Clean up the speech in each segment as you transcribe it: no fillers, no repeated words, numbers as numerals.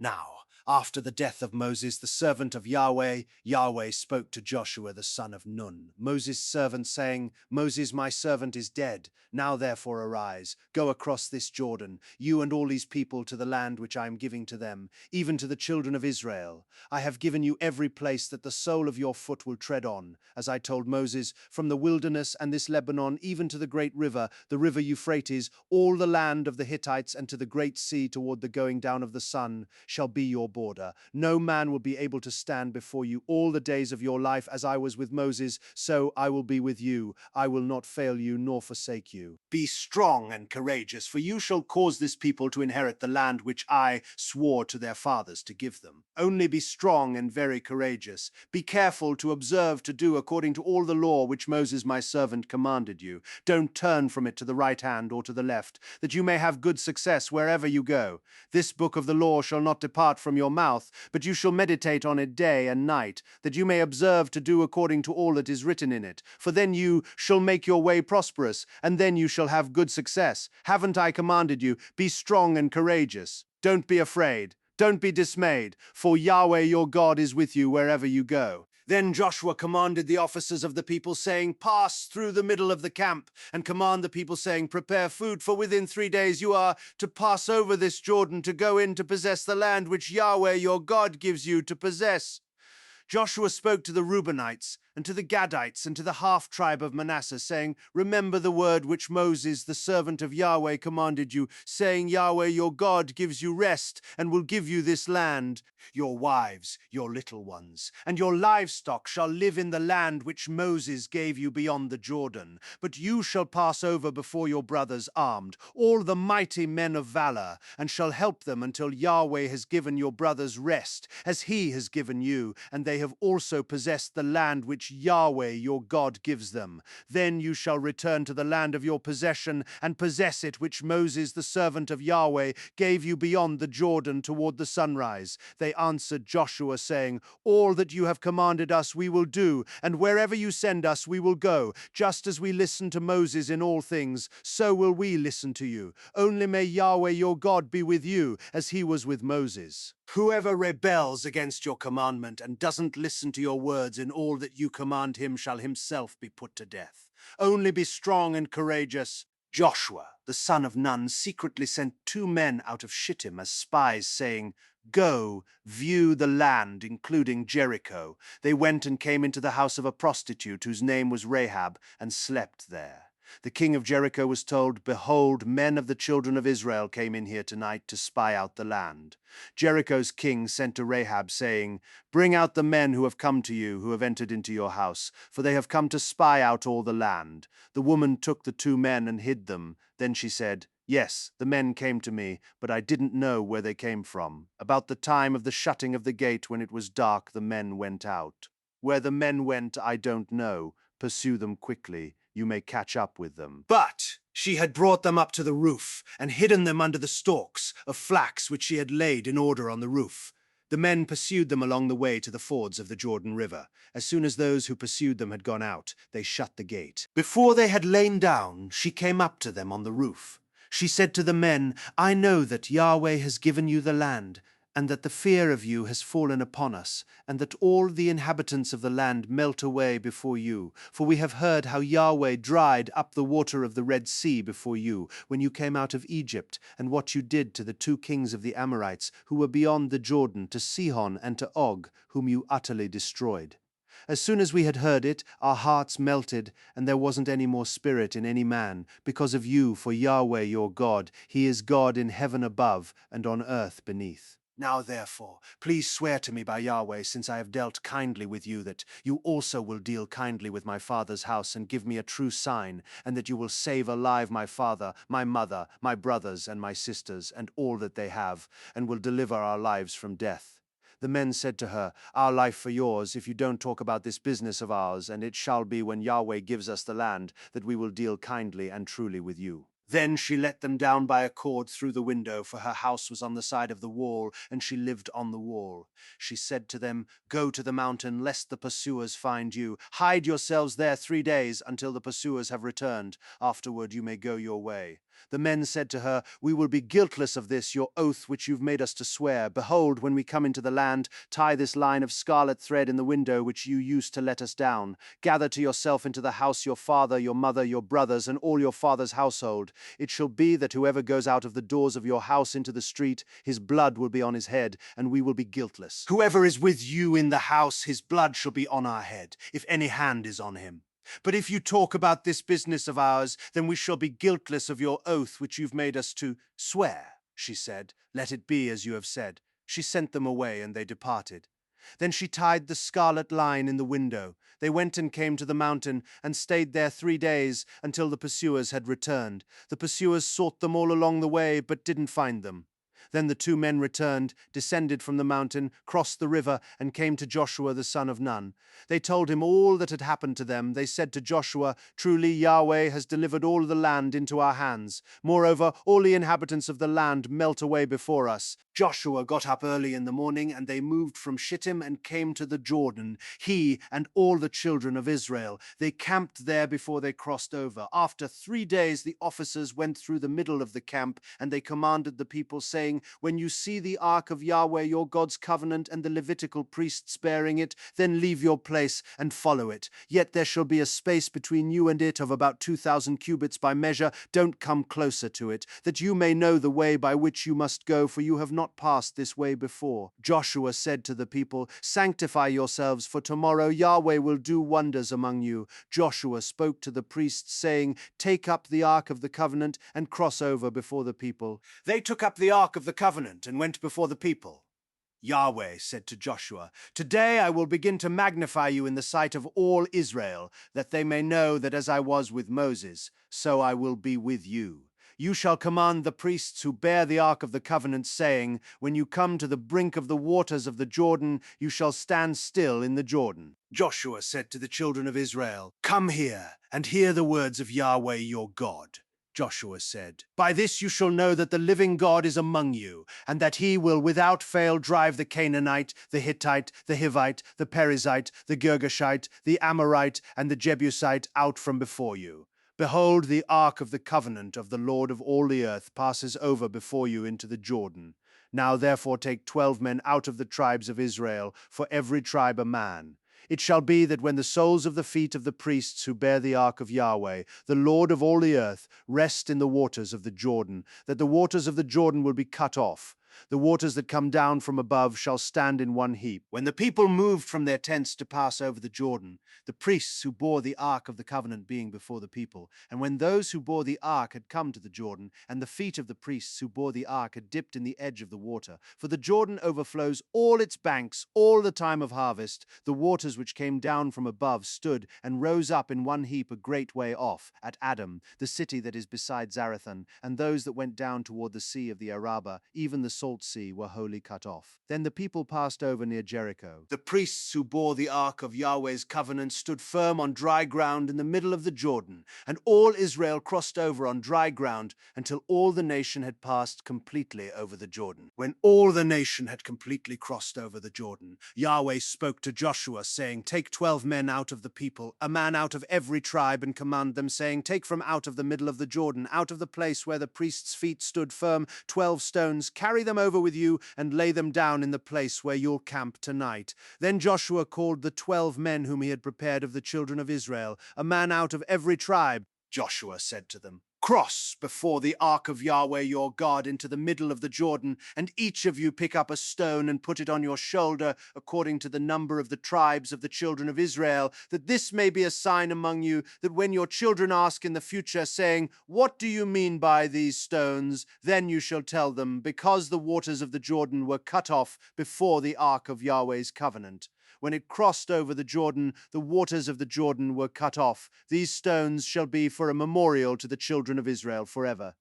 Now, after the death of Moses, the servant of Yahweh, Yahweh spoke to Joshua the son of Nun, Moses' servant, saying, Moses, my servant, is dead. Now therefore arise, go across this Jordan, you and all these people, to the land which I am giving to them, even to the children of Israel. I have given you every place that the sole of your foot will tread on, as I told Moses, from the wilderness and this Lebanon, even to the great river, the river Euphrates, all the land of the Hittites, and to the great sea toward the going down of the sun, shall be your border. No man will be able to stand before you all the days of your life. As I was with Moses, so I will be with you. I will not fail you nor forsake you. Be strong and courageous, for you shall cause this people to inherit the land which I swore to their fathers to give them. Only be strong and very courageous. Be careful to observe to do according to all the law which Moses my servant commanded you. Don't turn from it to the right hand or to the left, that you may have good success wherever you go. This book of the law shall not depart from your mouth, but you shall meditate on it day and night, that you may observe to do according to all that is written in it. For then you shall make your way prosperous, and then you shall have good success. Haven't I commanded you? Be strong and courageous. Don't be afraid. Don't be dismayed, for Yahweh your God is with you wherever you go. Then Joshua commanded the officers of the people, saying, Pass through the middle of the camp, and command the people, saying, Prepare food, for within 3 days you are to pass over this Jordan to go in to possess the land which Yahweh your God gives you to possess. Joshua spoke to the Reubenites, and to the Gadites, and to the half-tribe of Manasseh, saying, Remember the word which Moses, the servant of Yahweh, commanded you, saying, Yahweh your God gives you rest, and will give you this land. Your wives, your little ones, and your livestock shall live in the land which Moses gave you beyond the Jordan. But you shall pass over before your brothers armed, all the mighty men of valor, and shall help them until Yahweh has given your brothers rest, as he has given you, and they have also possessed the land which Yahweh your God gives them. Then you shall return to the land of your possession and possess it, which Moses, the servant of Yahweh, gave you beyond the Jordan toward the sunrise. They answered Joshua, saying, All that you have commanded us we will do, and wherever you send us we will go. Just as we listened to Moses in all things, so will we listen to you. Only may Yahweh your God be with you, as he was with Moses. Whoever rebels against your commandment and doesn't listen to your words in all that you command him shall himself be put to death. Only be strong and courageous. Joshua, the son of Nun, secretly sent 2 men out of Shittim as spies, saying, Go, view the land, including Jericho. They went and came into the house of a prostitute whose name was Rahab, and slept there. The king of Jericho was told, Behold, men of the children of Israel came in here tonight to spy out the land. Jericho's king sent to Rahab, saying, Bring out the men who have come to you, who have entered into your house, for they have come to spy out all the land. The woman took the 2 men and hid them. Then she said, Yes, the men came to me, but I didn't know where they came from. About the time of the shutting of the gate, when it was dark, the men went out. Where the men went, I don't know. Pursue them quickly. You may catch up with them. But she had brought them up to the roof and hidden them under the stalks of flax which she had laid in order on the roof. The men pursued them along the way to the fords of the Jordan River. As soon as those who pursued them had gone out, they shut the gate. Before they had lain down, she came up to them on the roof. She said to the men, I know that Yahweh has given you the land, and that the fear of you has fallen upon us, and that all the inhabitants of the land melt away before you. For we have heard how Yahweh dried up the water of the Red Sea before you, when you came out of Egypt, and what you did to the 2 kings of the Amorites, who were beyond the Jordan, to Sihon and to Og, whom you utterly destroyed. As soon as we had heard it, our hearts melted, and there wasn't any more spirit in any man, because of you, for Yahweh your God, he is God in heaven above and on earth beneath. Now therefore, please swear to me by Yahweh, since I have dealt kindly with you, that you also will deal kindly with my father's house and give me a true sign, and that you will save alive my father, my mother, my brothers, and my sisters, and all that they have, and will deliver our lives from death. The men said to her, Our life for yours, if you don't talk about this business of ours, and it shall be when Yahweh gives us the land, that we will deal kindly and truly with you. Then she let them down by a cord through the window, for her house was on the side of the wall, and she lived on the wall. She said to them, Go to the mountain, lest the pursuers find you. Hide yourselves there 3 days, until the pursuers have returned. Afterward you may go your way. The men said to her, "We will be guiltless of this, your oath which you've made us to swear. Behold, when we come into the land, tie this line of scarlet thread in the window which you used to let us down. Gather to yourself into the house your father, your mother, your brothers, and all your father's household. It shall be that whoever goes out of the doors of your house into the street, his blood will be on his head, and we will be guiltless. Whoever is with you in the house, his blood shall be on our head, if any hand is on him. But if you talk about this business of ours, then we shall be guiltless of your oath which you've made us to swear." She said, "Let it be as you have said." She sent them away, and they departed. Then she tied the scarlet line in the window. They went and came to the mountain, and stayed there 3 days, until the pursuers had returned. The pursuers sought them all along the way, but didn't find them. Then the 2 men returned, descended from the mountain, crossed the river, and came to Joshua the son of Nun. They told him all that had happened to them. They said to Joshua, "Truly Yahweh has delivered all the land into our hands. Moreover, all the inhabitants of the land melt away before us." Joshua got up early in the morning, and they moved from Shittim and came to the Jordan, he and all the children of Israel. They camped there before they crossed over. After 3 days the officers went through the middle of the camp, and they commanded the people, saying, "When you see the ark of Yahweh your God's covenant and the Levitical priests bearing it, then leave your place and follow it. Yet there shall be a space between you and it of about 2,000 cubits by measure. Don't come closer to it, that you may know the way by which you must go, for you have not passed this way before." Joshua said to the people, "Sanctify yourselves, for tomorrow Yahweh will do wonders among you." Joshua spoke to the priests, saying, "Take up the ark of the covenant and cross over before the people." They took up the ark of the covenant and went before the people. Yahweh said to Joshua, "Today I will begin to magnify you in the sight of all Israel, that they may know that as I was with Moses, so I will be with you. You shall command the priests who bear the ark of the covenant, saying, when you come to the brink of the waters of the Jordan, you shall stand still in the Jordan." Joshua said to the children of Israel, "Come here and hear the words of Yahweh your God." Joshua said, "By this you shall know that the living God is among you, and that he will without fail drive the Canaanite, the Hittite, the Hivite, the Perizzite, the Girgashite, the Amorite, and the Jebusite out from before you. Behold, the ark of the covenant of the Lord of all the earth passes over before you into the Jordan. Now therefore take 12 men out of the tribes of Israel, for every tribe a man. It shall be that when the soles of the feet of the priests who bear the ark of Yahweh, the Lord of all the earth, rest in the waters of the Jordan, that the waters of the Jordan will be cut off. The waters that come down from above shall stand in one heap. When the people moved from their tents to pass over the Jordan, the priests who bore the ark of the covenant being before the people, and when those who bore the ark had come to the Jordan, and the feet of the priests who bore the ark had dipped in the edge of the water, for the Jordan overflows all its banks all the time of harvest, the waters which came down from above stood and rose up in one heap a great way off, at Adam, the city that is beside Zarethan, and those that went down toward the sea of the Arabah, even the salt sea, were wholly cut off. Then the people passed over near Jericho. The priests who bore the ark of Yahweh's covenant stood firm on dry ground in the middle of the Jordan, and all Israel crossed over on dry ground until all the nation had passed completely over the Jordan. When all the nation had completely crossed over the Jordan, Yahweh spoke to Joshua, saying, "Take 12 men out of the people, a man out of every tribe, and command them, saying, Take from out of the middle of the Jordan, out of the place where the priests' feet stood firm, 12 stones, carry them over with you, and lay them down in the place where you'll camp tonight." Then Joshua called the 12 men whom he had prepared of the children of Israel, a man out of every tribe. Joshua said to them, "Cross before the ark of Yahweh your God into the middle of the Jordan, and each of you pick up a stone and put it on your shoulder, according to the number of the tribes of the children of Israel, that this may be a sign among you, that when your children ask in the future, saying, What do you mean by these stones? Then you shall tell them, because the waters of the Jordan were cut off before the ark of Yahweh's covenant. When it crossed over the Jordan, the waters of the Jordan were cut off. These stones shall be for a memorial to the children of Israel forever."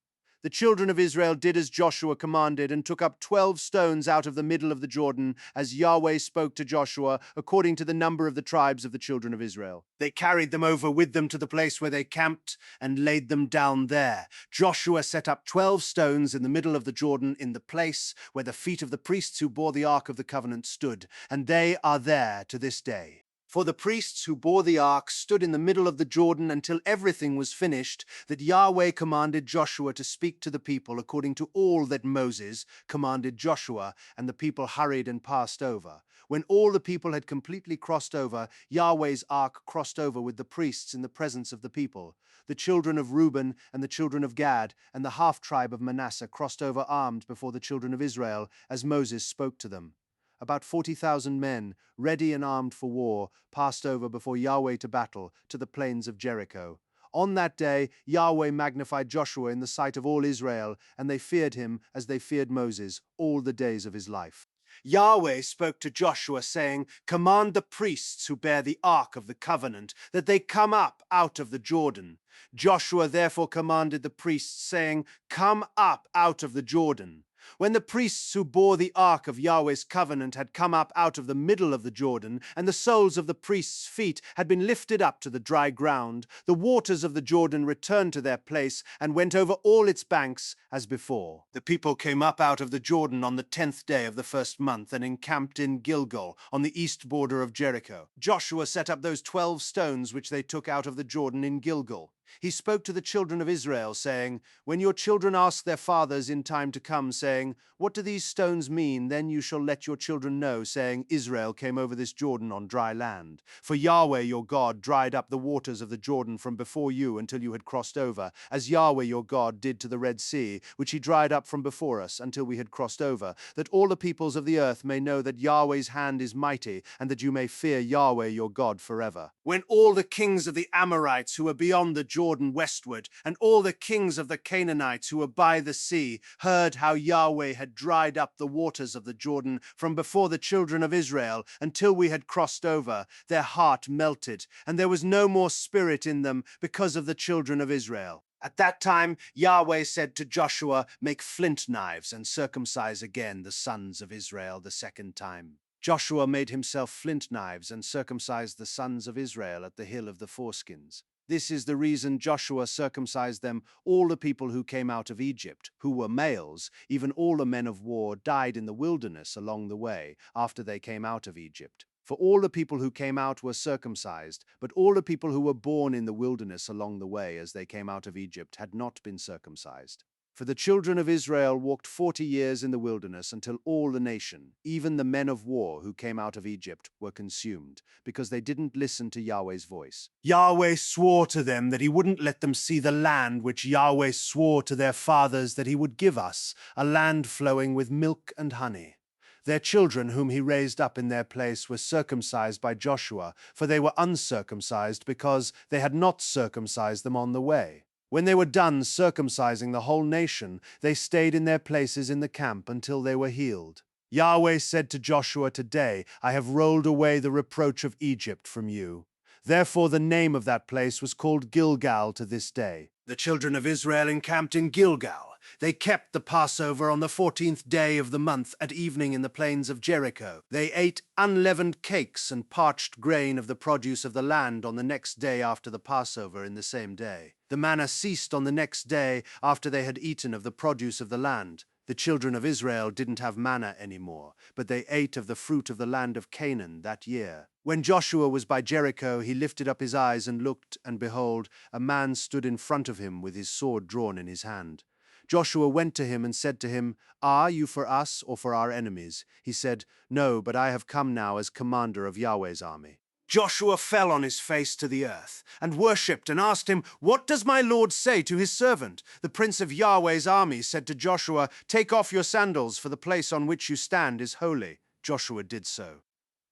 The children of Israel did as Joshua commanded, and took up 12 stones out of the middle of the Jordan, as Yahweh spoke to Joshua, according to the number of the tribes of the children of Israel. They carried them over with them to the place where they camped, and laid them down there. Joshua set up 12 stones in the middle of the Jordan, in the place where the feet of the priests who bore the ark of the covenant stood, and they are there to this day. For the priests who bore the ark stood in the middle of the Jordan until everything was finished, that Yahweh commanded Joshua to speak to the people according to all that Moses commanded Joshua, and the people hurried and passed over. When all the people had completely crossed over, Yahweh's ark crossed over with the priests in the presence of the people. The children of Reuben and the children of Gad and the half-tribe of Manasseh crossed over armed before the children of Israel, as Moses spoke to them. About 40,000 men, ready and armed for war, passed over before Yahweh to battle, to the plains of Jericho. On that day, Yahweh magnified Joshua in the sight of all Israel, and they feared him as they feared Moses all the days of his life. Yahweh spoke to Joshua, saying, "Command the priests who bear the ark of the covenant, that they come up out of the Jordan." Joshua therefore commanded the priests, saying, "Come up out of the Jordan." When the priests who bore the ark of Yahweh's covenant had come up out of the middle of the Jordan, and the soles of the priests' feet had been lifted up to the dry ground, the waters of the Jordan returned to their place and went over all its banks as before. The people came up out of the Jordan on the 10th day of the first month and encamped in Gilgal, on the east border of Jericho. Joshua set up those 12 stones which they took out of the Jordan in Gilgal. He spoke to the children of Israel, saying, "When your children ask their fathers in time to come, saying, 'What do these stones mean?' then you shall let your children know, saying, 'Israel came over this Jordan on dry land.' For Yahweh your God dried up the waters of the Jordan from before you until you had crossed over, as Yahweh your God did to the Red Sea, which he dried up from before us until we had crossed over, that all the peoples of the earth may know that Yahweh's hand is mighty, and that you may fear Yahweh your God forever." When all the kings of the Amorites who were beyond the Jordan westward, and all the kings of the Canaanites who were by the sea, heard how Yahweh had dried up the waters of the Jordan from before the children of Israel until we had crossed over, their heart melted, and there was no more spirit in them because of the children of Israel. At that time, Yahweh said to Joshua, "Make flint knives and circumcise again the sons of Israel the second time." Joshua made himself flint knives and circumcised the sons of Israel at the hill of the foreskins. This is the reason Joshua circumcised them. All the people who came out of Egypt, who were males, even all the men of war, died in the wilderness along the way after they came out of Egypt. For all the people who came out were circumcised, but all the people who were born in the wilderness along the way as they came out of Egypt had not been circumcised. For the children of Israel walked 40 years in the wilderness until all the nation, even the men of war who came out of Egypt, were consumed, because they didn't listen to Yahweh's voice. Yahweh swore to them that he wouldn't let them see the land which Yahweh swore to their fathers that he would give us, a land flowing with milk and honey. Their children, whom he raised up in their place, were circumcised by Joshua, for they were uncircumcised because they had not circumcised them on the way. When they were done circumcising the whole nation, they stayed in their places in the camp until they were healed. Yahweh said to Joshua, "Today I have rolled away the reproach of Egypt from you." Therefore the name of that place was called Gilgal to this day. The children of Israel encamped in Gilgal. They kept the Passover on the 14th day of the month at evening in the plains of Jericho. They ate unleavened cakes and parched grain of the produce of the land on the next day after the Passover in the same day. The manna ceased on the next day after they had eaten of the produce of the land. The children of Israel didn't have manna anymore, but they ate of the fruit of the land of Canaan that year. When Joshua was by Jericho, he lifted up his eyes and looked, and behold, a man stood in front of him with his sword drawn in his hand. Joshua went to him and said to him, "Are you for us or for our enemies?" He said, "No, but I have come now as commander of Yahweh's army." Joshua fell on his face to the earth and worshipped and asked him, "What does my Lord say to his servant?" The prince of Yahweh's army said to Joshua, "Take off your sandals, for the place on which you stand is holy." Joshua did so.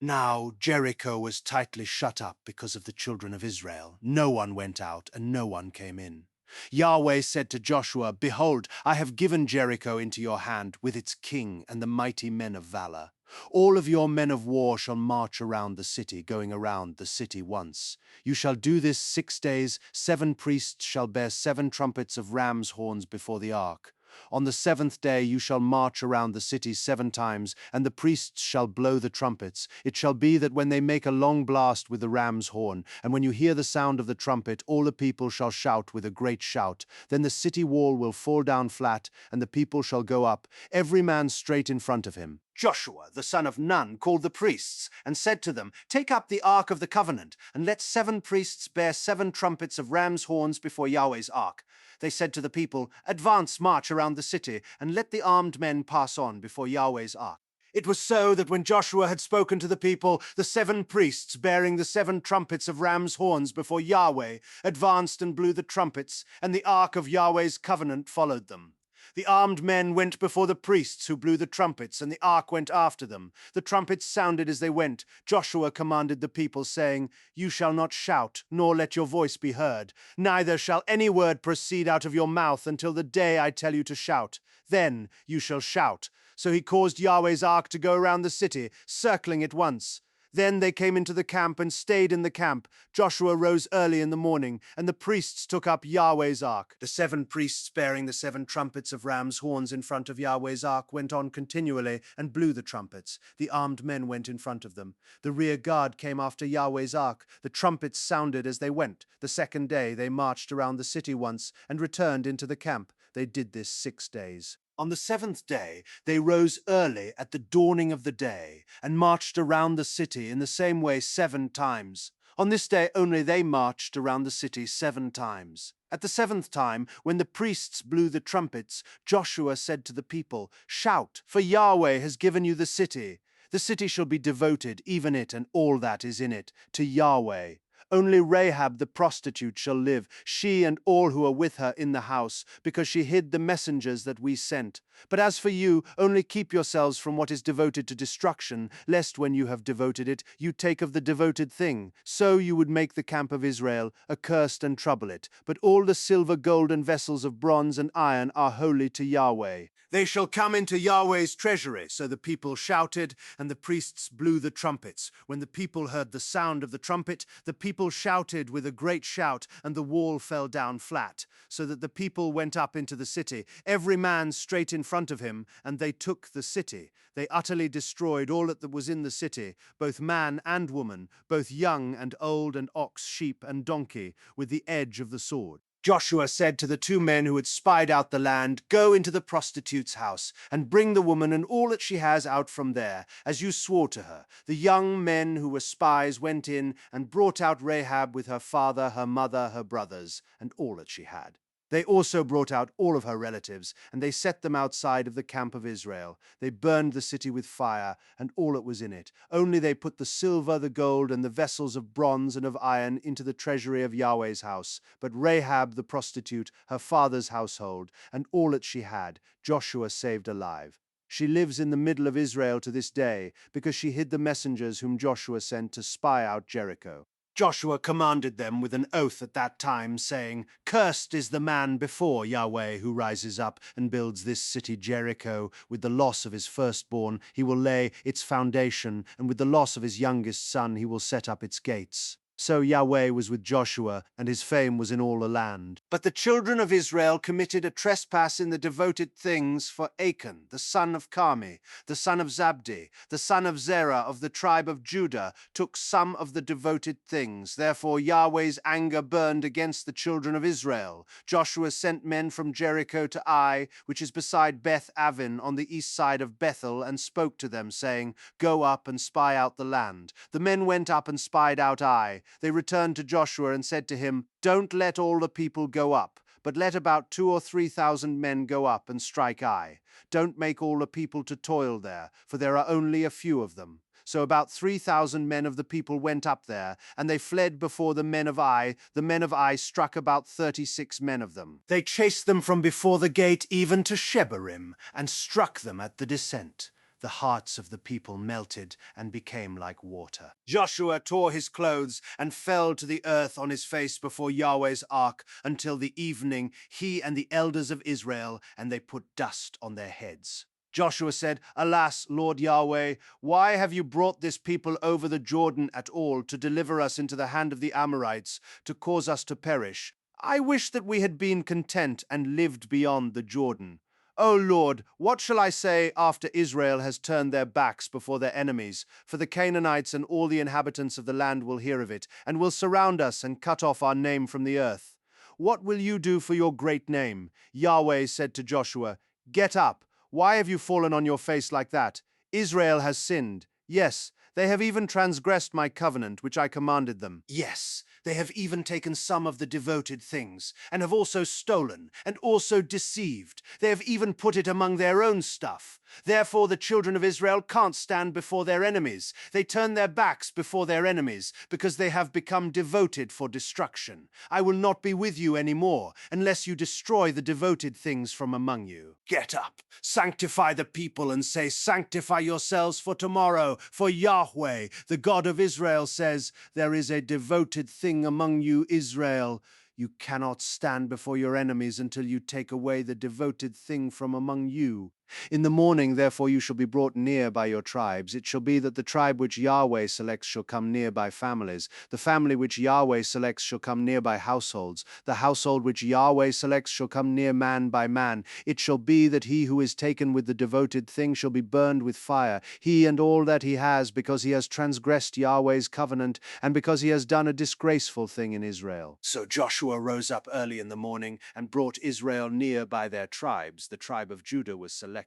Now Jericho was tightly shut up because of the children of Israel. No one went out and no one came in. Yahweh said to Joshua, "Behold, I have given Jericho into your hand with its king and the mighty men of valor. All of your men of war shall march around the city, going around the city once. You shall do this 6 days. 7 priests shall bear 7 trumpets of ram's horns before the ark. On the 7th day you shall march around the city 7 times, and the priests shall blow the trumpets. It shall be that when they make a long blast with the ram's horn, and when you hear the sound of the trumpet, all the people shall shout with a great shout. Then the city wall will fall down flat, and the people shall go up, every man straight in front of him. Joshua, the son of Nun, called the priests and said to them, "Take up the ark of the covenant, and let 7 priests bear 7 trumpets of ram's horns before Yahweh's ark." They said to the people, "Advance, march around the city, and let the armed men pass on before Yahweh's ark." It was so that when Joshua had spoken to the people, the 7 priests bearing the 7 trumpets of ram's horns before Yahweh advanced and blew the trumpets, and the ark of Yahweh's covenant followed them. The armed men went before the priests who blew the trumpets, and the ark went after them. The trumpets sounded as they went. Joshua commanded the people, saying, "You shall not shout, nor let your voice be heard. Neither shall any word proceed out of your mouth until the day I tell you to shout. Then you shall shout." So he caused Yahweh's ark to go around the city, circling it once. Then they came into the camp and stayed in the camp. Joshua rose early in the morning, and the priests took up Yahweh's ark. The 7 priests bearing the 7 trumpets of ram's horns in front of Yahweh's ark went on continually and blew the trumpets. The armed men went in front of them. The rear guard came after Yahweh's ark. The trumpets sounded as they went. The second day they marched around the city once and returned into the camp. They did this 6 days. On the 7th day, they rose early at the dawning of the day and marched around the city in the same way 7 times. On this day only they marched around the city 7 times. At the 7th time, when the priests blew the trumpets, Joshua said to the people, "Shout, for Yahweh has given you the city. The city shall be devoted, even it and all that is in it, to Yahweh. Only Rahab the prostitute shall live, she and all who are with her in the house, because she hid the messengers that we sent. But as for you, only keep yourselves from what is devoted to destruction, lest when you have devoted it, you take of the devoted thing. So you would make the camp of Israel accursed and trouble it. But all the silver, gold, and vessels of bronze and iron are holy to Yahweh. They shall come into Yahweh's treasury." So the people shouted, and the priests blew the trumpets. When the people heard the sound of the trumpet, the people shouted with a great shout, and the wall fell down flat, so that the people went up into the city, every man straight in front of him, and they took the city. They utterly destroyed all that was in the city, both man and woman, both young and old, and ox, sheep, and donkey, with the edge of the sword. Joshua said to the 2 men who had spied out the land, "Go into the prostitute's house, and bring the woman and all that she has out from there, as you swore to her." The young men who were spies went in and brought out Rahab with her father, her mother, her brothers, and all that she had. They also brought out all of her relatives, and they set them outside of the camp of Israel. They burned the city with fire, and all that was in it. Only they put the silver, the gold, and the vessels of bronze and of iron into the treasury of Yahweh's house. But Rahab the prostitute, her father's household, and all that she had, Joshua saved alive. She lives in the middle of Israel to this day, because she hid the messengers whom Joshua sent to spy out Jericho. Joshua commanded them with an oath at that time, saying, "Cursed is the man before Yahweh who rises up and builds this city Jericho. With the loss of his firstborn he will lay its foundation, and with the loss of his youngest son he will set up its gates." So Yahweh was with Joshua, and his fame was in all the land. But the children of Israel committed a trespass in the devoted things, for Achan, the son of Carmi, the son of Zabdi, the son of Zerah of the tribe of Judah, took some of the devoted things. Therefore Yahweh's anger burned against the children of Israel. Joshua sent men from Jericho to Ai, which is beside Beth Aven on the east side of Bethel, and spoke to them, saying, "Go up and spy out the land." The men went up and spied out Ai. They returned to Joshua and said to him, "Don't let all the people go up, but let about 2,000 or 3,000 men go up and strike Ai. Don't make all the people to toil there, for there are only a few of them." So about 3,000 men of the people went up there, and they fled before the men of Ai. The men of Ai struck about 36 men of them. They chased them from before the gate even to Shebarim, and struck them at the descent. The hearts of the people melted and became like water. Joshua tore his clothes and fell to the earth on his face before Yahweh's ark until the evening, he and the elders of Israel, and they put dust on their heads. Joshua said, "Alas, Lord Yahweh, why have you brought this people over the Jordan at all to deliver us into the hand of the Amorites, to cause us to perish? I wish that we had been content and lived beyond the Jordan. O Lord, what shall I say after Israel has turned their backs before their enemies? For the Canaanites and all the inhabitants of the land will hear of it, and will surround us and cut off our name from the earth. What will you do for your great name?" Yahweh said to Joshua, "Get up. Why have you fallen on your face like that? Israel has sinned. Yes, they have even transgressed my covenant which I commanded them. Yes, they have even taken some of the devoted things, and have also stolen, and also deceived. They have even put it among their own stuff. Therefore the children of Israel can't stand before their enemies. They turn their backs before their enemies, because they have become devoted for destruction. I will not be with you any more, unless you destroy the devoted things from among you. Get up, sanctify the people, and say, sanctify yourselves for tomorrow, for Yahweh, the God of Israel, says, there is a devoted thing among you, Israel. You cannot stand before your enemies until you take away the devoted thing from among you. In the morning, therefore, you shall be brought near by your tribes. It shall be that the tribe which Yahweh selects shall come near by families. The family which Yahweh selects shall come near by households. The household which Yahweh selects shall come near man by man. It shall be that he who is taken with the devoted thing shall be burned with fire, he and all that he has, because he has transgressed Yahweh's covenant, and because he has done a disgraceful thing in Israel. So Joshua rose up early in the morning and brought Israel near by their tribes. The tribe of Judah was selected.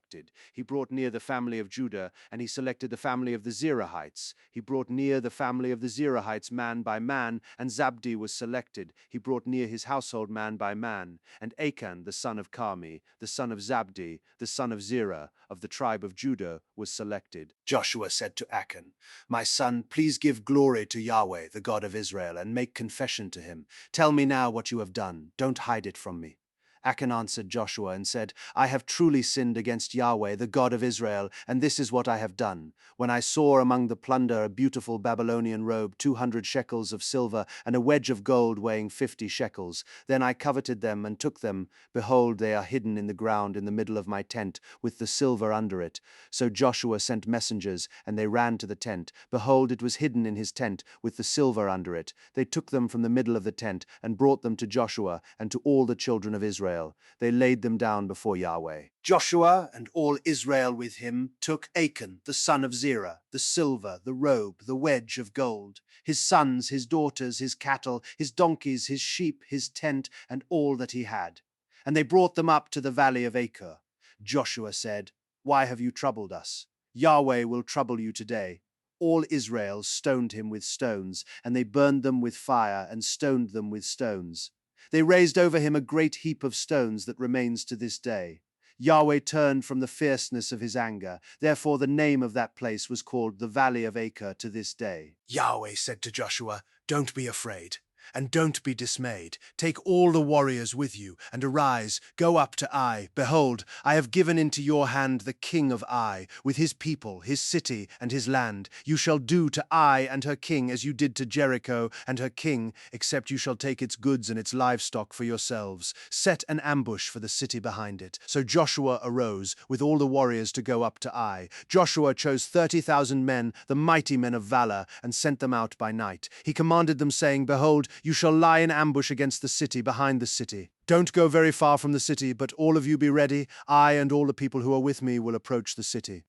He brought near the family of Judah, and he selected the family of the Zerahites. He brought near the family of the Zerahites man by man, and Zabdi was selected. He brought near his household man by man. And Achan, the son of Carmi, the son of Zabdi, the son of Zerah, of the tribe of Judah, was selected. Joshua said to Achan, my son, please give glory to Yahweh, the God of Israel, and make confession to him. Tell me now what you have done. Don't hide it from me. Achan answered Joshua and said, I have truly sinned against Yahweh, the God of Israel, and this is what I have done. When I saw among the plunder a beautiful Babylonian robe, 200 shekels of silver, and a wedge of gold weighing 50 shekels, then I coveted them and took them. Behold, they are hidden in the ground in the middle of my tent, with the silver under it. So Joshua sent messengers, and they ran to the tent. Behold, it was hidden in his tent, with the silver under it. They took them from the middle of the tent, and brought them to Joshua, and to all the children of Israel. They laid them down before Yahweh. Joshua and all Israel with him took Achan, the son of Zerah, the silver, the robe, the wedge of gold, his sons, his daughters, his cattle, his donkeys, his sheep, his tent, and all that he had. And they brought them up to the valley of Achor. Joshua said, why have you troubled us? Yahweh will trouble you today. All Israel stoned him with stones, and they burned them with fire and stoned them with stones. They raised over him a great heap of stones that remains to this day. Yahweh turned from the fierceness of his anger. Therefore the name of that place was called the Valley of Achor to this day. Yahweh said to Joshua, don't be afraid. And don't be dismayed. Take all the warriors with you, and arise, go up to Ai. Behold, I have given into your hand the king of Ai, with his people, his city, and his land. You shall do to Ai and her king as you did to Jericho and her king, except you shall take its goods and its livestock for yourselves. Set an ambush for the city behind it. So Joshua arose, with all the warriors to go up to Ai. Joshua chose 30,000 men, the mighty men of valor, and sent them out by night. He commanded them, saying, behold, you shall lie in ambush against the city behind the city. Don't go very far from the city, but all of you be ready. I and all the people who are with me will approach the city.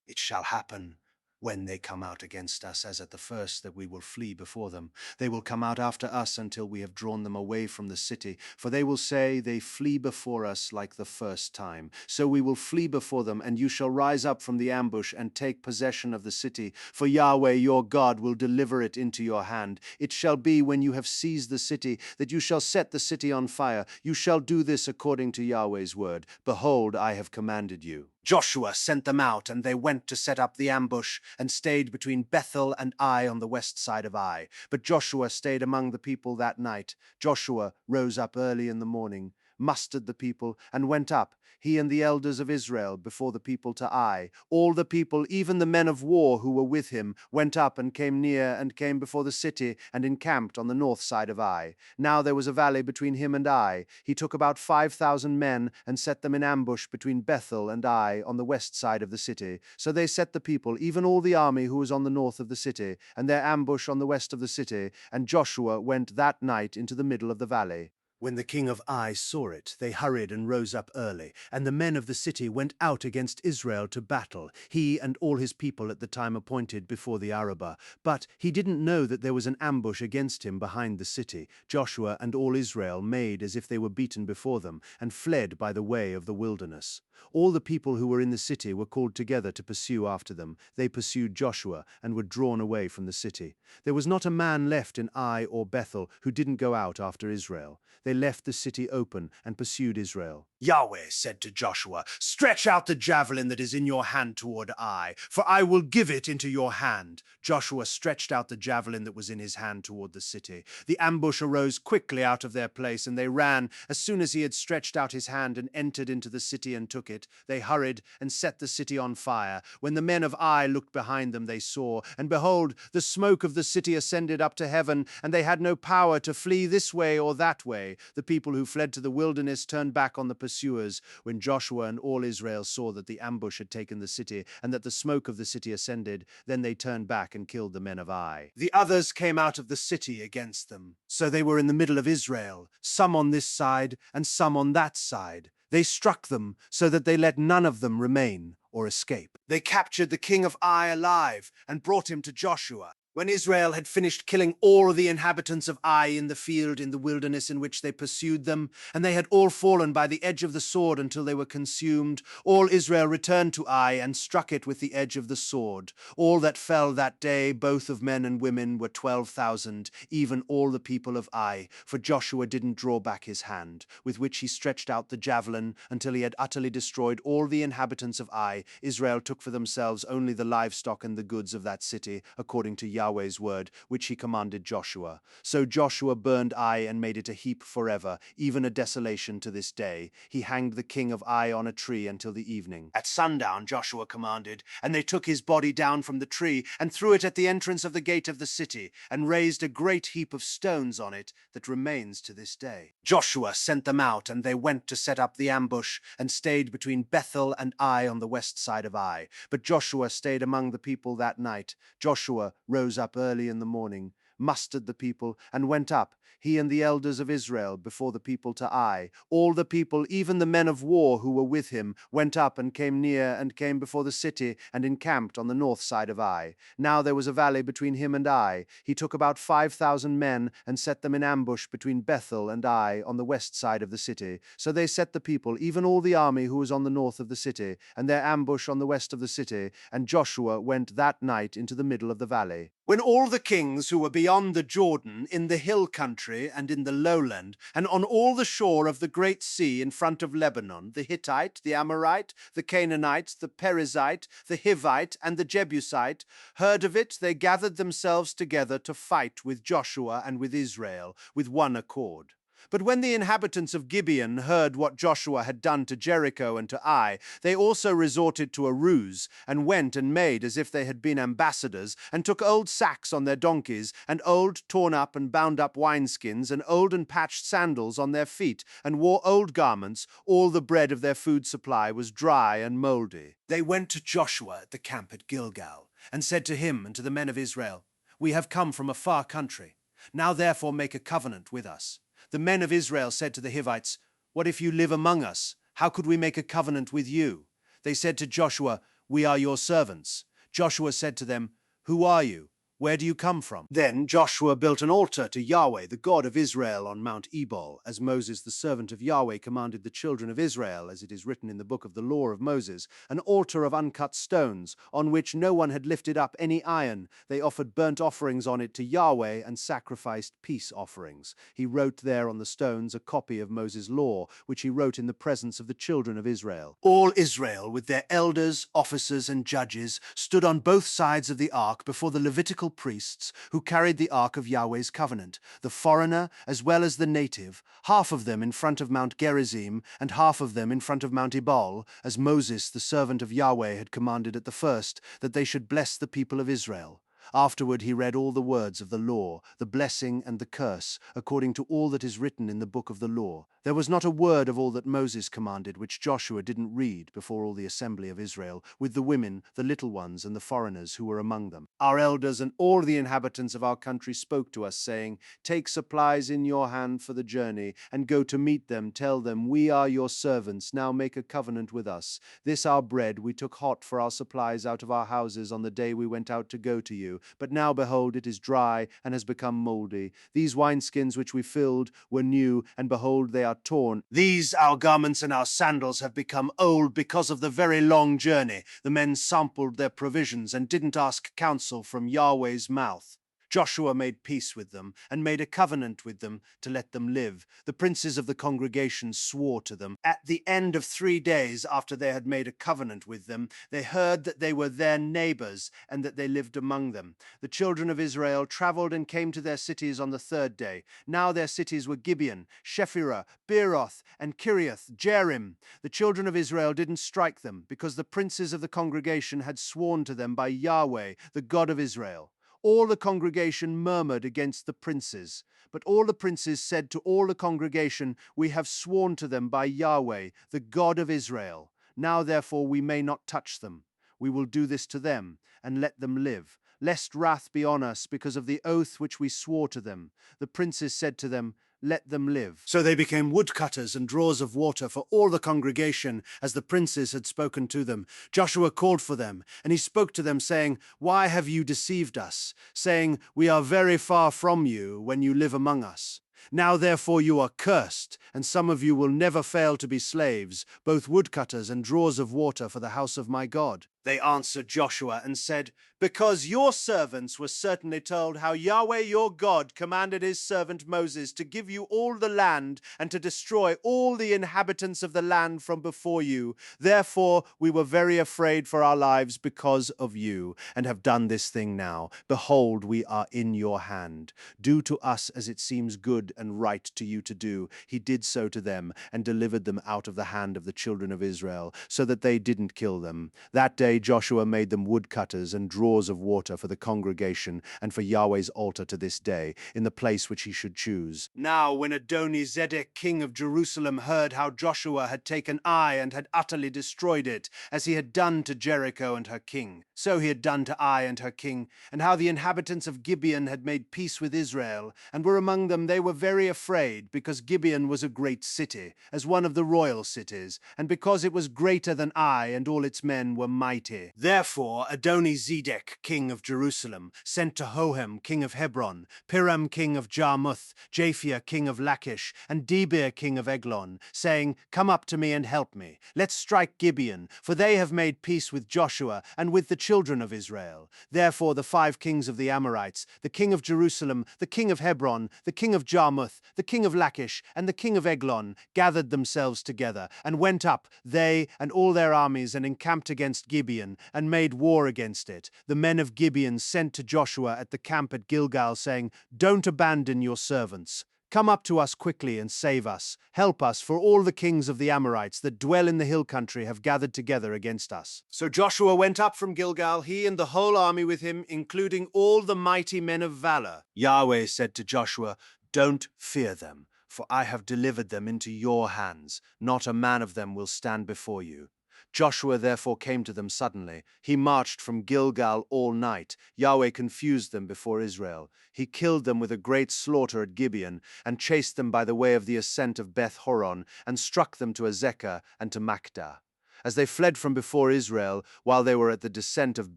It shall happen, when they come out against us as at the first, that we will flee before them. They will come out after us until we have drawn them away from the city. For they will say, they flee before us like the first time. So we will flee before them, and you shall rise up from the ambush and take possession of the city. For Yahweh your God will deliver it into your hand. It shall be when you have seized the city, that you shall set the city on fire. You shall do this according to Yahweh's word. Behold, I have commanded you. Joshua sent them out, and they went to set up the ambush, and stayed between Bethel and Ai on the west side of Ai. But Joshua stayed among the people that night. Joshua rose up early in the morning, mustered the people, and went up, he and the elders of Israel, before the people to Ai. All the people, even the men of war who were with him, went up and came near and came before the city, and encamped on the north side of Ai. Now there was a valley between him and Ai. He took about 5,000 men, and set them in ambush between Bethel and Ai on the west side of the city. So they set the people, even all the army who was on the north of the city, and their ambush on the west of the city, and Joshua went that night into the middle of the valley. When the king of Ai saw it, they hurried and rose up early, and the men of the city went out against Israel to battle, he and all his people at the time appointed before the Arabah. But he didn't know that there was an ambush against him behind the city. Joshua and all Israel made as if they were beaten before them, and fled by the way of the wilderness. All the people who were in the city were called together to pursue after them. They pursued Joshua and were drawn away from the city. There was not a man left in Ai or Bethel who didn't go out after Israel. They left the city open and pursued Israel. Yahweh said to Joshua, "Stretch out the javelin that is in your hand toward Ai, for I will give it into your hand." Joshua stretched out the javelin that was in his hand toward the city. The ambush arose quickly out of their place, and they ran. As soon as he had stretched out his hand and entered into the city and took it, they hurried and set the city on fire. When the men of Ai looked behind them, they saw, and behold, the smoke of the city ascended up to heaven, and they had no power to flee this way or that way. The people who fled to the wilderness turned back on the pursuers. When Joshua and all Israel saw that the ambush had taken the city, and that the smoke of the city ascended, then they turned back and killed the men of Ai. The others came out of the city against them. So they were in the middle of Israel, some on this side and some on that side. They struck them so that they let none of them remain or escape. They captured the king of Ai alive and brought him to Joshua. When Israel had finished killing all the inhabitants of Ai in the field in the wilderness in which they pursued them, and they had all fallen by the edge of the sword until they were consumed, all Israel returned to Ai and struck it with the edge of the sword. All that fell that day, both of men and women, were 12,000, even all the people of Ai, for Joshua didn't draw back his hand, with which he stretched out the javelin until he had utterly destroyed all the inhabitants of Ai. Israel took for themselves only the livestock and the goods of that city, according to Yahweh's word, which he commanded Joshua. So Joshua burned Ai and made it a heap forever, even a desolation to this day. He hanged the king of Ai on a tree until the evening. At sundown Joshua commanded, and they took his body down from the tree and threw it at the entrance of the gate of the city, and raised a great heap of stones on it that remains to this day. Joshua sent them out, and they went to set up the ambush, and stayed between Bethel and Ai on the west side of Ai. But Joshua stayed among the people that night. Joshua rose up early in the morning, mustered the people, and went up, he and the elders of Israel, before the people to Ai. All the people, even the men of war who were with him, went up and came near and came before the city and encamped on the north side of Ai. Now there was a valley between him and Ai. He took about 5,000 men and set them in ambush between Bethel and Ai on the west side of the city. So they set the people, even all the army who was on the north of the city, and their ambush on the west of the city, and Joshua went that night into the middle of the valley. When all the kings who were beyond the Jordan, in the hill country and in the lowland, and on all the shore of the great sea in front of Lebanon, the Hittite, the Amorite, the Canaanite, the Perizzite, the Hivite, and the Jebusite, heard of it, they gathered themselves together to fight with Joshua and with Israel with one accord. But when the inhabitants of Gibeon heard what Joshua had done to Jericho and to Ai, they also resorted to a ruse, and went and made as if they had been ambassadors, and took old sacks on their donkeys, and old torn up and bound up wineskins, and old and patched sandals on their feet, and wore old garments. All the bread of their food supply was dry and mouldy. They went to Joshua at the camp at Gilgal, and said to him and to the men of Israel, "We have come from a far country. Now therefore make a covenant with us." The men of Israel said to the Hivites, "What if you live among us? How could we make a covenant with you?" They said to Joshua, "We are your servants." Joshua said to them, "Who are you? Where do you come from?" Then Joshua built an altar to Yahweh, the God of Israel, on Mount Ebal, as Moses the servant of Yahweh commanded the children of Israel, as it is written in the book of the law of Moses, an altar of uncut stones, on which no one had lifted up any iron. They offered burnt offerings on it to Yahweh and sacrificed peace offerings. He wrote there on the stones a copy of Moses' law, which he wrote in the presence of the children of Israel. All Israel, with their elders, officers, and judges, stood on both sides of the ark before the Levitical priests who carried the ark of Yahweh's covenant, the foreigner as well as the native, half of them in front of Mount Gerizim and half of them in front of Mount Ebal, as Moses the servant of Yahweh had commanded at the first, that they should bless the people of Israel. Afterward he read all the words of the law, the blessing and the curse, according to all that is written in the book of the law. There was not a word of all that Moses commanded which Joshua didn't read before all the assembly of Israel, with the women, the little ones, and the foreigners who were among them. Our elders and all the inhabitants of our country spoke to us, saying, "Take supplies in your hand for the journey, and go to meet them. Tell them, we are your servants. Now make a covenant with us. This our bread we took hot for our supplies out of our houses on the day we went out to go to you. But now, behold, it is dry and has become moldy. These wineskins which we filled were new, and behold, they are torn. These our garments and our sandals have become old because of the very long journey." The men sampled their provisions and didn't ask counsel from Yahweh's mouth. Joshua made peace with them and made a covenant with them to let them live. The princes of the congregation swore to them. At the end of 3 days after they had made a covenant with them, they heard that they were their neighbors and that they lived among them. The children of Israel traveled and came to their cities on the 3rd day. Now their cities were Gibeon, Shephirah, Beeroth, and Kiriath Jearim. The children of Israel didn't strike them, because the princes of the congregation had sworn to them by Yahweh, the God of Israel. All the congregation murmured against the princes. But all the princes said to all the congregation, "We have sworn to them by Yahweh, the God of Israel. Now therefore we may not touch them. We will do this to them, and let them live, lest wrath be on us because of the oath which we swore to them." The princes said to them, "Let them live." So they became woodcutters and drawers of water for all the congregation, as the princes had spoken to them. Joshua called for them, and he spoke to them, saying, "Why have you deceived us, saying, 'We are very far from you when you live among us'? Now therefore you are cursed, and some of you will never fail to be slaves, both woodcutters and drawers of water for the house of my God." They answered Joshua and said, "Because your servants were certainly told how Yahweh your God commanded his servant Moses to give you all the land and to destroy all the inhabitants of the land from before you. Therefore we were very afraid for our lives because of you, and have done this thing now. Behold, we are in your hand. Do to us as it seems good and right to you to do." He did so to them, and delivered them out of the hand of the children of Israel, so that they didn't kill them. That day Joshua made them woodcutters and drawers of water for the congregation and for Yahweh's altar to this day, in the place which he should choose. Now when Adoni-Zedek king of Jerusalem heard how Joshua had taken Ai and had utterly destroyed it, as he had done to Jericho and her king, so he had done to Ai and her king, and how the inhabitants of Gibeon had made peace with Israel, and were among them, they were very afraid, because Gibeon was a great city, as one of the royal cities, and because it was greater than Ai, and all its men were mighty. Therefore Adoni-Zedek king of Jerusalem sent to Hohem king of Hebron, Piram king of Jarmuth, Japhia king of Lachish, and Debir king of Eglon, saying, "Come up to me and help me. Let's strike Gibeon, for they have made peace with Joshua and with the children of Israel." Therefore the 5 kings of the Amorites, the king of Jerusalem, the king of Hebron, the king of Jarmuth, the king of Lachish, and the king of Eglon, gathered themselves together, and went up, they and all their armies, and encamped against Gibeon, and made war against it. The men of Gibeon sent to Joshua at the camp at Gilgal, saying, "Don't abandon your servants. Come up to us quickly and save us. Help us, for all the kings of the Amorites that dwell in the hill country have gathered together against us." So Joshua went up from Gilgal, he and the whole army with him, including all the mighty men of valor. Yahweh said to Joshua, "Don't fear them, for I have delivered them into your hands. Not a man of them will stand before you." Joshua therefore came to them suddenly. He marched from Gilgal all night. Yahweh confused them before Israel. He killed them with a great slaughter at Gibeon, and chased them by the way of the ascent of Beth Horon, and struck them to Azekah and to Makdah. As they fled from before Israel, while they were at the descent of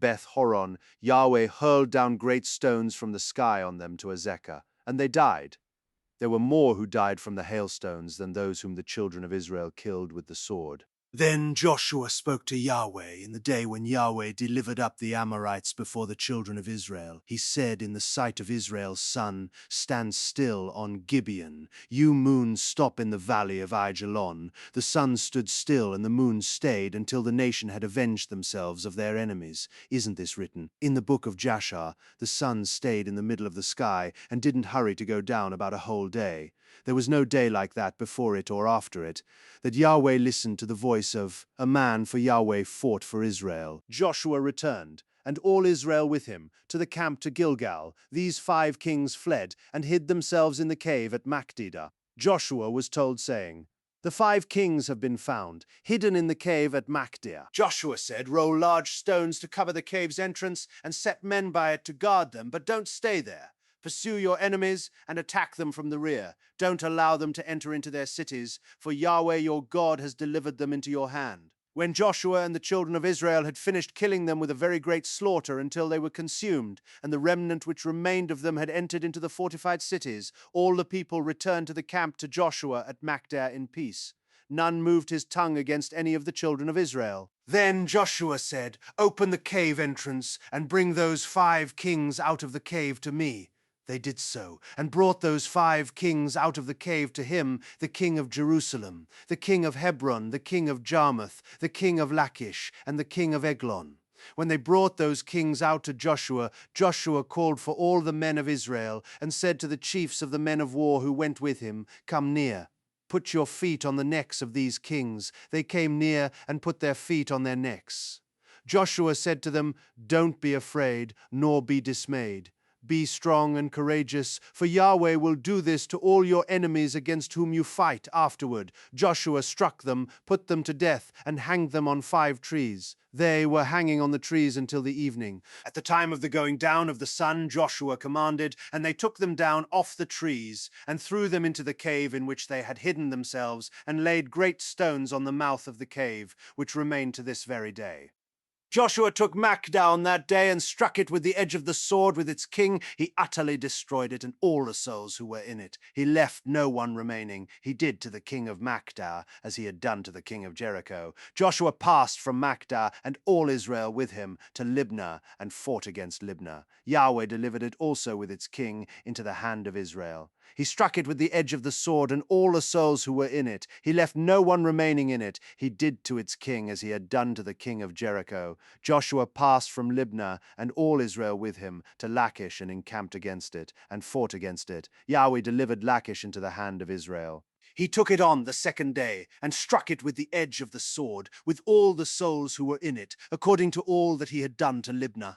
Beth Horon, Yahweh hurled down great stones from the sky on them to Azekah, and they died. There were more who died from the hailstones than those whom the children of Israel killed with the sword. Then Joshua spoke to Yahweh in the day when Yahweh delivered up the Amorites before the children of Israel. He said in the sight of Israel's son, "Stand still on Gibeon. You moon, stop in the valley of Aijalon." The sun stood still and the moon stayed until the nation had avenged themselves of their enemies. Isn't this written? In the book of Jasher, the sun stayed in the middle of the sky and didn't hurry to go down about a whole day. There was no day like that before it or after it, that Yahweh listened to the voice of a man, for Yahweh fought for Israel. Joshua returned, and all Israel with him, to the camp to Gilgal. These 5 kings fled and hid themselves in the cave at Makkedah. Joshua was told, saying, "The 5 kings have been found, hidden in the cave at Makkedah." Joshua said, "Roll large stones to cover the cave's entrance and set men by it to guard them, but don't stay there. Pursue your enemies and attack them from the rear. Don't allow them to enter into their cities, for Yahweh your God has delivered them into your hand." When Joshua and the children of Israel had finished killing them with a very great slaughter until they were consumed, and the remnant which remained of them had entered into the fortified cities, all the people returned to the camp to Joshua at Makkedah in peace. None moved his tongue against any of the children of Israel. Then Joshua said, "Open the cave entrance and bring those 5 kings out of the cave to me." They did so, and brought those 5 kings out of the cave to him, the king of Jerusalem, the king of Hebron, the king of Jarmuth, the king of Lachish, and the king of Eglon. When they brought those kings out to Joshua, Joshua called for all the men of Israel, and said to the chiefs of the men of war who went with him, "Come near. Put your feet on the necks of these kings." They came near and put their feet on their necks. Joshua said to them, "Don't be afraid, nor be dismayed. Be strong and courageous, for Yahweh will do this to all your enemies against whom you fight afterward." Joshua struck them, put them to death, and hanged them on 5 trees. They were hanging on the trees until the evening. At the time of the going down of the sun, Joshua commanded, and they took them down off the trees, and threw them into the cave in which they had hidden themselves, and laid great stones on the mouth of the cave, which remain to this very day. Joshua took Makkedah on that day and struck it with the edge of the sword with its king. He utterly destroyed it and all the souls who were in it. He left no one remaining. He did to the king of Makkedah as he had done to the king of Jericho. Joshua passed from Makkedah and all Israel with him to Libnah and fought against Libnah. Yahweh delivered it also with its king into the hand of Israel. He struck it with the edge of the sword and all the souls who were in it. He left no one remaining in it. He did to its king as he had done to the king of Jericho. Joshua passed from Libnah and all Israel with him to Lachish and encamped against it and fought against it. Yahweh delivered Lachish into the hand of Israel. He took it on the 2nd day and struck it with the edge of the sword with all the souls who were in it, according to all that he had done to Libnah.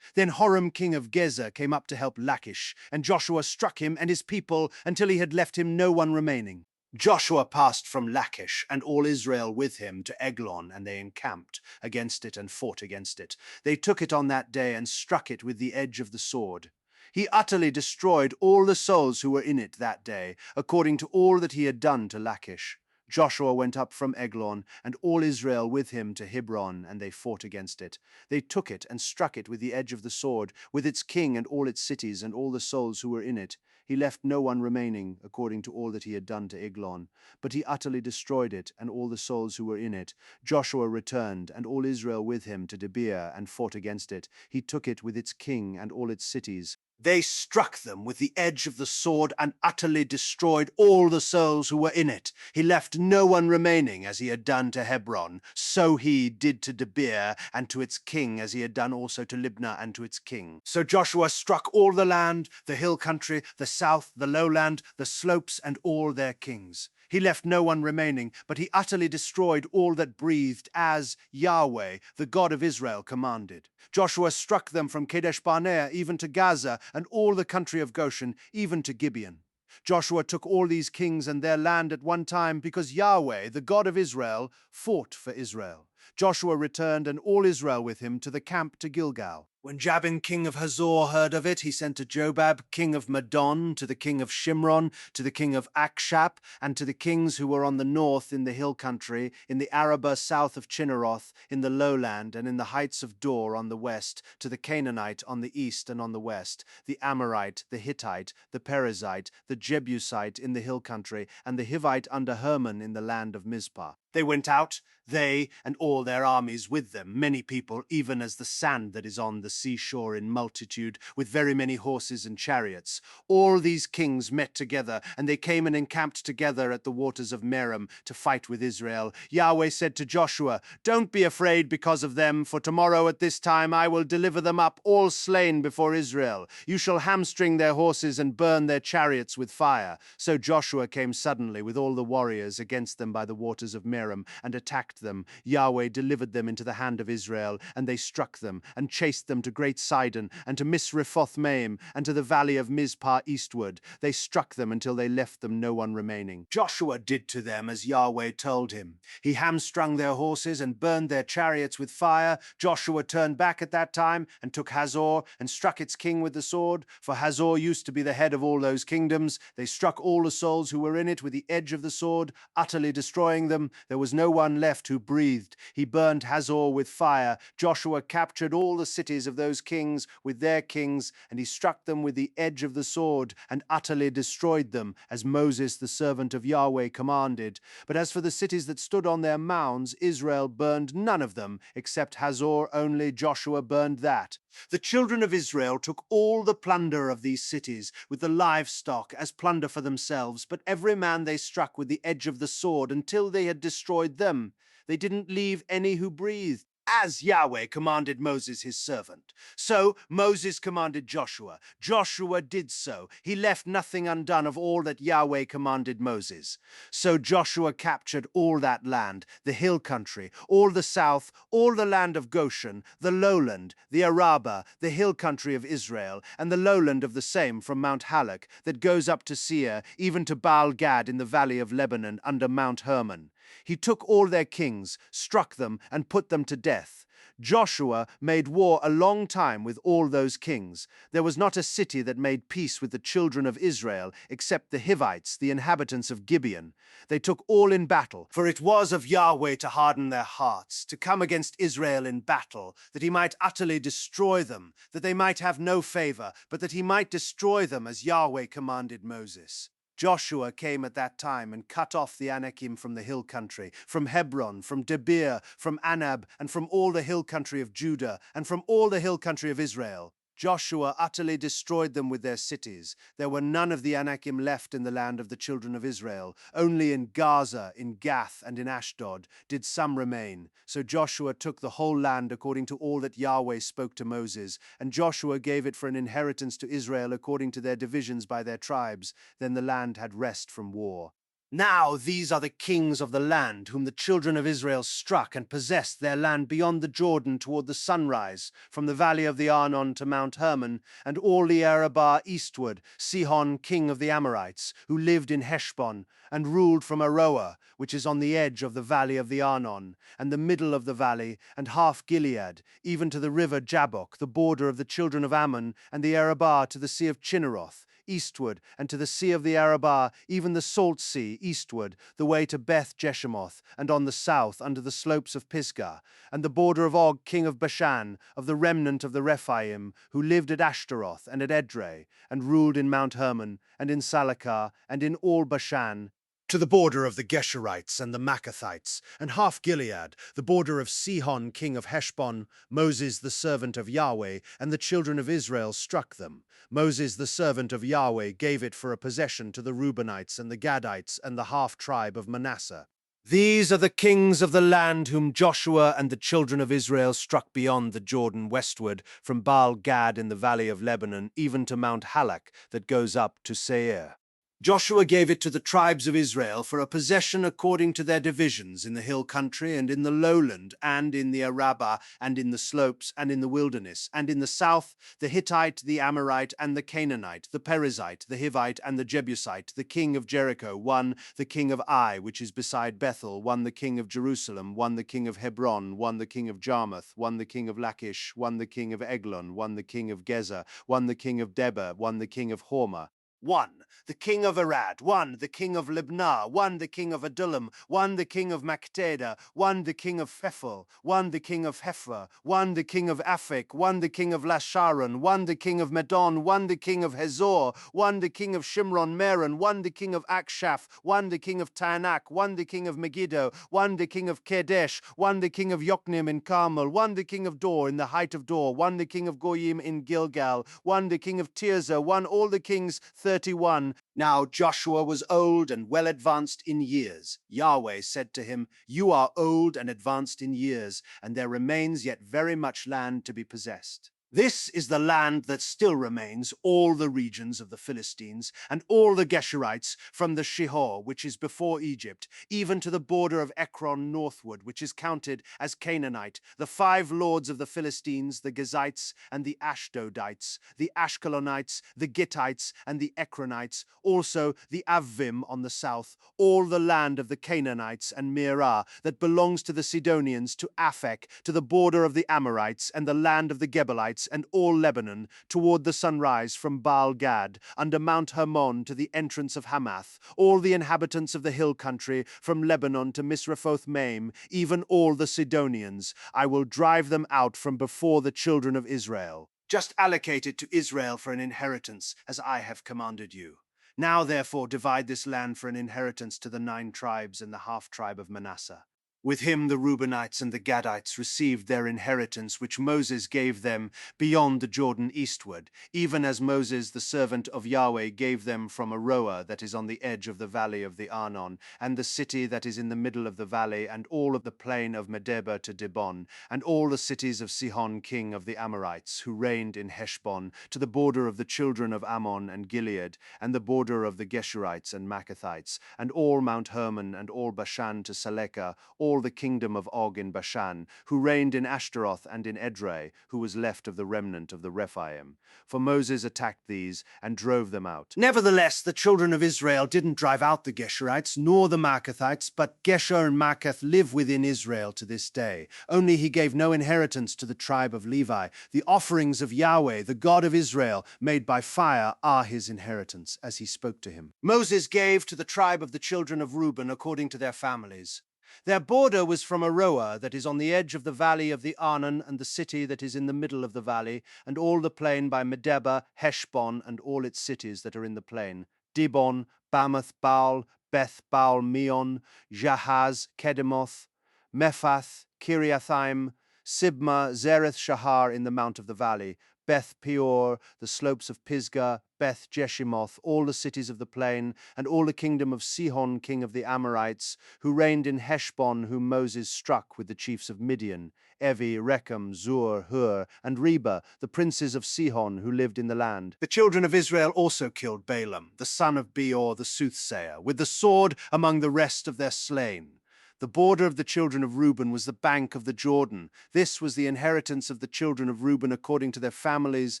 Then Horam king of Gezer came up to help Lachish, and Joshua struck him and his people until he had left him no one remaining. Joshua passed from Lachish and all Israel with him to Eglon, and they encamped against it and fought against it. They took it on that day and struck it with the edge of the sword. He utterly destroyed all the souls who were in it that day, according to all that he had done to Lachish. Joshua went up from Eglon, and all Israel with him to Hebron, and they fought against it. They took it and struck it with the edge of the sword, with its king and all its cities and all the souls who were in it. He left no one remaining, according to all that he had done to Eglon. But he utterly destroyed it, and all the souls who were in it. Joshua returned, and all Israel with him to Debir, and fought against it. He took it with its king and all its cities. They struck them with the edge of the sword and utterly destroyed all the souls who were in it. He left no one remaining, as he had done to Hebron. So he did to Debir and to its king, as he had done also to Libnah and to its king. So Joshua struck all the land, the hill country, the south, the lowland, the slopes, and all their kings. He left no one remaining, but he utterly destroyed all that breathed, as Yahweh, the God of Israel, commanded. Joshua struck them from Kadesh Barnea even to Gaza, and all the country of Goshen, even to Gibeon. Joshua took all these kings and their land at one time, because Yahweh, the God of Israel, fought for Israel. Joshua returned, and all Israel with him, to the camp to Gilgal. When Jabin king of Hazor heard of it, he sent to Jobab king of Madon, to the king of Shimron, to the king of Akshap, and to the kings who were on the north in the hill country, in the Arabah south of Chinneroth, in the lowland, and in the heights of Dor on the west, to the Canaanite on the east and on the west, the Amorite, the Hittite, the Perizzite, the Jebusite in the hill country, and the Hivite under Hermon in the land of Mizpah. They went out, they and all their armies with them, many people, even as the sand that is on the seashore in multitude, with very many horses and chariots. All these kings met together, and they came and encamped together at the waters of Merom to fight with Israel. Yahweh said to Joshua, "Don't be afraid because of them, for tomorrow at this time I will deliver them up, all slain before Israel. You shall hamstring their horses and burn their chariots with fire." So Joshua came suddenly with all the warriors against them by the waters of Merom, and attacked them. Yahweh delivered them into the hand of Israel, and they struck them, and chased them them to Great Sidon, and to Misrephoth-maim, and to the valley of Mizpah eastward. They struck them until they left them no one remaining. Joshua did to them as Yahweh told him. He hamstrung their horses and burned their chariots with fire. Joshua turned back at that time and took Hazor and struck its king with the sword, for Hazor used to be the head of all those kingdoms. They struck all the souls who were in it with the edge of the sword, utterly destroying them. There was no one left who breathed. He burned Hazor with fire. Joshua captured all the cities of those kings with their kings, and he struck them with the edge of the sword and utterly destroyed them, as Moses the servant of Yahweh commanded. But as for the cities that stood on their mounds, Israel burned none of them, except Hazor only. Joshua burned that. The children of Israel took all the plunder of these cities with the livestock as plunder for themselves, but every man they struck with the edge of the sword until they had destroyed them. They didn't leave any who breathed, as Yahweh commanded Moses his servant. So Moses commanded Joshua. Joshua did so. He left nothing undone of all that Yahweh commanded Moses. So Joshua captured all that land, the hill country, all the south, all the land of Goshen, the lowland, the Arabah, the hill country of Israel, and the lowland of the same from Mount Halak, that goes up to Seir, even to Baal Gad in the valley of Lebanon under Mount Hermon. He took all their kings, struck them, and put them to death. Joshua made war a long time with all those kings. There was not a city that made peace with the children of Israel, except the Hivites, the inhabitants of Gibeon. They took all in battle, for it was of Yahweh to harden their hearts, to come against Israel in battle, that he might utterly destroy them, that they might have no favor, but that he might destroy them as Yahweh commanded Moses. Joshua came at that time and cut off the Anakim from the hill country, from Hebron, from Debir, from Anab, and from all the hill country of Judah, and from all the hill country of Israel. Joshua utterly destroyed them with their cities. There were none of the Anakim left in the land of the children of Israel. Only in Gaza, in Gath, and in Ashdod did some remain. So Joshua took the whole land according to all that Yahweh spoke to Moses, and Joshua gave it for an inheritance to Israel according to their divisions by their tribes. Then the land had rest from war. Now these are the kings of the land whom the children of Israel struck and possessed their land beyond the Jordan toward the sunrise, from the valley of the Arnon to Mount Hermon, and all the Arabah eastward, Sihon king of the Amorites, who lived in Heshbon, and ruled from Aroer, which is on the edge of the valley of the Arnon, and the middle of the valley, and half Gilead, even to the river Jabbok, the border of the children of Ammon, and the Arabah to the sea of Chinneroth, eastward, and to the sea of the Arabah, even the salt sea, eastward, the way to Beth Jeshimoth, and on the south, under the slopes of Pisgah, and the border of Og, king of Bashan, of the remnant of the Rephaim, who lived at Ashtaroth and at Edrei, and ruled in Mount Hermon, and in Salakah, and in all Bashan, to the border of the Geshurites and the Maccathites, and half Gilead, the border of Sihon king of Heshbon. Moses the servant of Yahweh and the children of Israel struck them. Moses the servant of Yahweh gave it for a possession to the Reubenites and the Gadites and the half-tribe of Manasseh. These are the kings of the land whom Joshua and the children of Israel struck beyond the Jordan westward, from Baal Gad in the valley of Lebanon, even to Mount Halak that goes up to Seir. Joshua gave it to the tribes of Israel for a possession according to their divisions in the hill country and in the lowland and in the Arabah and in the slopes and in the wilderness, and in the south the Hittite, the Amorite, and the Canaanite, the Perizzite, the Hivite, and the Jebusite, the king of Jericho, one the king of Ai, which is beside Bethel, one the king of Jerusalem, one the king of Hebron, one the king of Jarmuth, one the king of Lachish, one the king of Eglon, one the king of Gezer, one the king of Debir, one the king of Hormah, one the king of Arad, one the king of Libnah, one the king of Adullam, one the king of Maktedah, one the king of Phephel, one the king of Hephra, one the king of Aphek, one the king of Lasharon, one the king of Medon, one the king of Hazor, one the king of Shimron Meron, one the king of Akshaph, one the king of Taanach, one the king of Megiddo, one the king of Kedesh, one the king of Yoknim in Carmel, one the king of Dor in the height of Dor, one the king of Goyim in Gilgal, one the king of Tirzah, one all the kings 31. Now Joshua was old and well advanced in years. Yahweh said to him, "You are old and advanced in years, and there remains yet very much land to be possessed." This is the land that still remains, all the regions of the Philistines, and all the Geshurites, from the Shihor, which is before Egypt, even to the border of Ekron northward, which is counted as Canaanite, the 5 lords of the Philistines, the Gezites, and the Ashdodites, the Ashkelonites, the Gittites, and the Ekronites, also the Avvim on the south, all the land of the Canaanites and Meerah, that belongs to the Sidonians, to Aphek, to the border of the Amorites, and the land of the Gebalites, and all Lebanon, toward the sunrise from Baal Gad, under Mount Hermon to the entrance of Hamath, all the inhabitants of the hill country, from Lebanon to Misrephoth Maim, even all the Sidonians. I will drive them out from before the children of Israel. Just allocate it to Israel for an inheritance, as I have commanded you. Now therefore divide this land for an inheritance to the 9 tribes and the half-tribe of Manasseh. With him the Reubenites and the Gadites received their inheritance, which Moses gave them beyond the Jordan eastward, even as Moses the servant of Yahweh gave them from Aroer that is on the edge of the valley of the Arnon, and the city that is in the middle of the valley, and all of the plain of Medeba to Dibon, and all the cities of Sihon king of the Amorites, who reigned in Heshbon, to the border of the children of Ammon and Gilead, and the border of the Geshurites and Maccathites, and all Mount Hermon, and all Bashan to Salekah, all the kingdom of Og in Bashan, who reigned in Ashtaroth and in Edrei, who was left of the remnant of the Rephaim. For Moses attacked these and drove them out. Nevertheless, the children of Israel didn't drive out the Geshurites, nor the Maccathites, but Geshur and Maccath live within Israel to this day. Only he gave no inheritance to the tribe of Levi. The offerings of Yahweh, the God of Israel, made by fire, are his inheritance, as he spoke to him. Moses gave to the tribe of the children of Reuben according to their families. Their border was from Aroer, that is on the edge of the valley of the Arnon, and the city that is in the middle of the valley, and all the plain by Medeba, Heshbon, and all its cities that are in the plain, Dibon, Bamoth, Baal, Beth Baal, Meon, Jahaz, Kedemoth, Mephath, Kiriathaim, Sibma, Zereth Shahar in the mount of the valley, Beth Peor, the slopes of Pisgah, Beth Jeshimoth, all the cities of the plain, and all the kingdom of Sihon king of the Amorites, who reigned in Heshbon, whom Moses struck with the chiefs of Midian, Evi, Rechem, Zur, Hur, and Reba, the princes of Sihon, who lived in the land. The children of Israel also killed Balaam, the son of Beor, the soothsayer, with the sword among the rest of their slain. The border of the children of Reuben was the bank of the Jordan. This was the inheritance of the children of Reuben according to their families,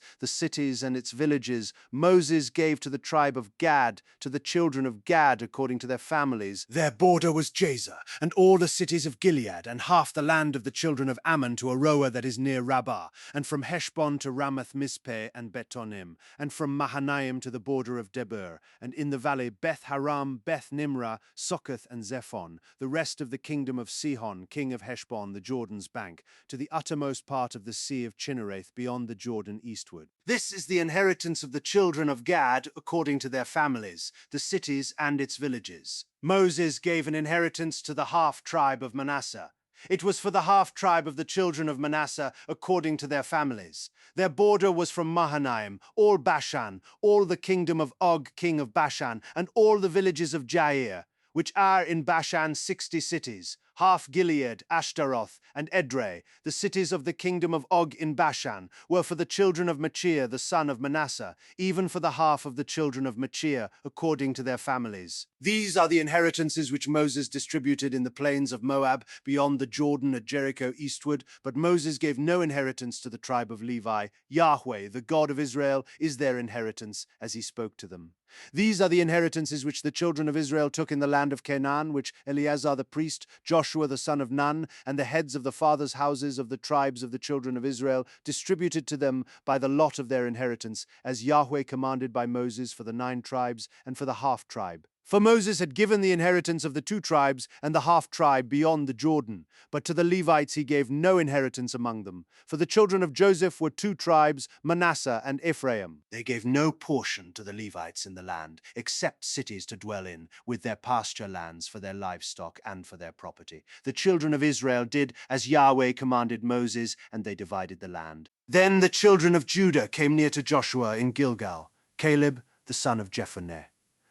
the cities and its villages. Moses gave to the tribe of Gad, to the children of Gad according to their families. Their border was Jazer, and all the cities of Gilead, and half the land of the children of Ammon to Aroer that is near Rabbah, and from Heshbon to Ramath Mizpeh and Betonim, and from Mahanaim to the border of Debir, and in the valley Beth Haram, Beth Nimrah, Sokoth, and Zephon, the rest of the kingdom of Sihon, king of Heshbon, the Jordan's bank, to the uttermost part of the sea of Chinnereth, beyond the Jordan eastward. This is the inheritance of the children of Gad, according to their families, the cities and its villages. Moses gave an inheritance to the half-tribe of Manasseh. It was for the half-tribe of the children of Manasseh according to their families. Their border was from Mahanaim, all Bashan, all the kingdom of Og, king of Bashan, and all the villages of Jair, which are in Bashan 60 cities, half Gilead, Ashtaroth, and Edrei, the cities of the kingdom of Og in Bashan, were for the children of Machir, the son of Manasseh, even for the half of the children of Machir, according to their families. These are the inheritances which Moses distributed in the plains of Moab, beyond the Jordan at Jericho eastward, but Moses gave no inheritance to the tribe of Levi. Yahweh, the God of Israel, is their inheritance, as he spoke to them. These are the inheritances which the children of Israel took in the land of Canaan, which Eleazar the priest, Joshua the son of Nun, and the heads of the fathers' houses of the tribes of the children of Israel distributed to them by the lot of their inheritance, as Yahweh commanded by Moses for the 9 tribes and for the half-tribe. For Moses had given the inheritance of the 2 tribes and the half-tribe beyond the Jordan, but to the Levites he gave no inheritance among them. For the children of Joseph were 2 tribes, Manasseh and Ephraim. They gave no portion to the Levites in the land, except cities to dwell in, with their pasture lands for their livestock and for their property. The children of Israel did as Yahweh commanded Moses, and they divided the land. Then the children of Judah came near to Joshua in Gilgal, Caleb the son of Jephunneh,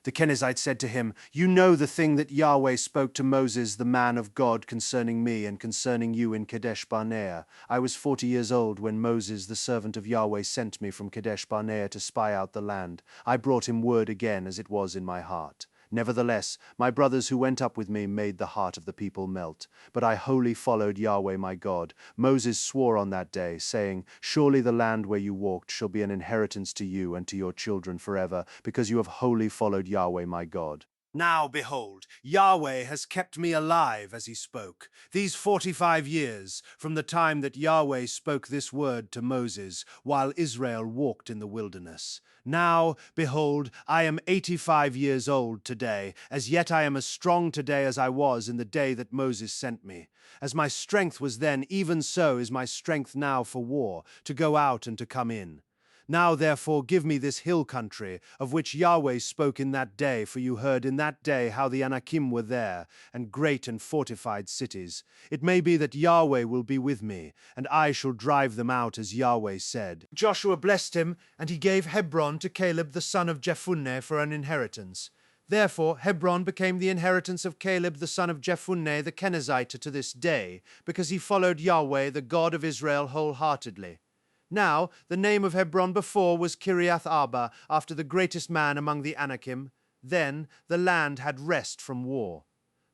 The Kenizzite said to him, You know the thing that Yahweh spoke to Moses, the man of God, concerning me and concerning you in Kadesh Barnea. I was 40 years old when Moses, the servant of Yahweh, sent me from Kadesh Barnea to spy out the land. I brought him word again as it was in my heart. Nevertheless, my brothers who went up with me made the heart of the people melt. But I wholly followed Yahweh my God. Moses swore on that day, saying, Surely the land where you walked shall be an inheritance to you and to your children forever, because you have wholly followed Yahweh my God. Now, behold, Yahweh has kept me alive as he spoke, these 45 years, from the time that Yahweh spoke this word to Moses, while Israel walked in the wilderness. Now, behold, I am 85 years old today, as yet I am as strong today as I was in the day that Moses sent me. As my strength was then, even so is my strength now for war, to go out and to come in. Now therefore give me this hill country, of which Yahweh spoke in that day, for you heard in that day how the Anakim were there, and great and fortified cities. It may be that Yahweh will be with me, and I shall drive them out as Yahweh said. Joshua blessed him, and he gave Hebron to Caleb the son of Jephunneh for an inheritance. Therefore Hebron became the inheritance of Caleb the son of Jephunneh the Kenizzite to this day, because he followed Yahweh the God of Israel wholeheartedly. Now, the name of Hebron before was Kiriath Arba, after the greatest man among the Anakim. Then the land had rest from war.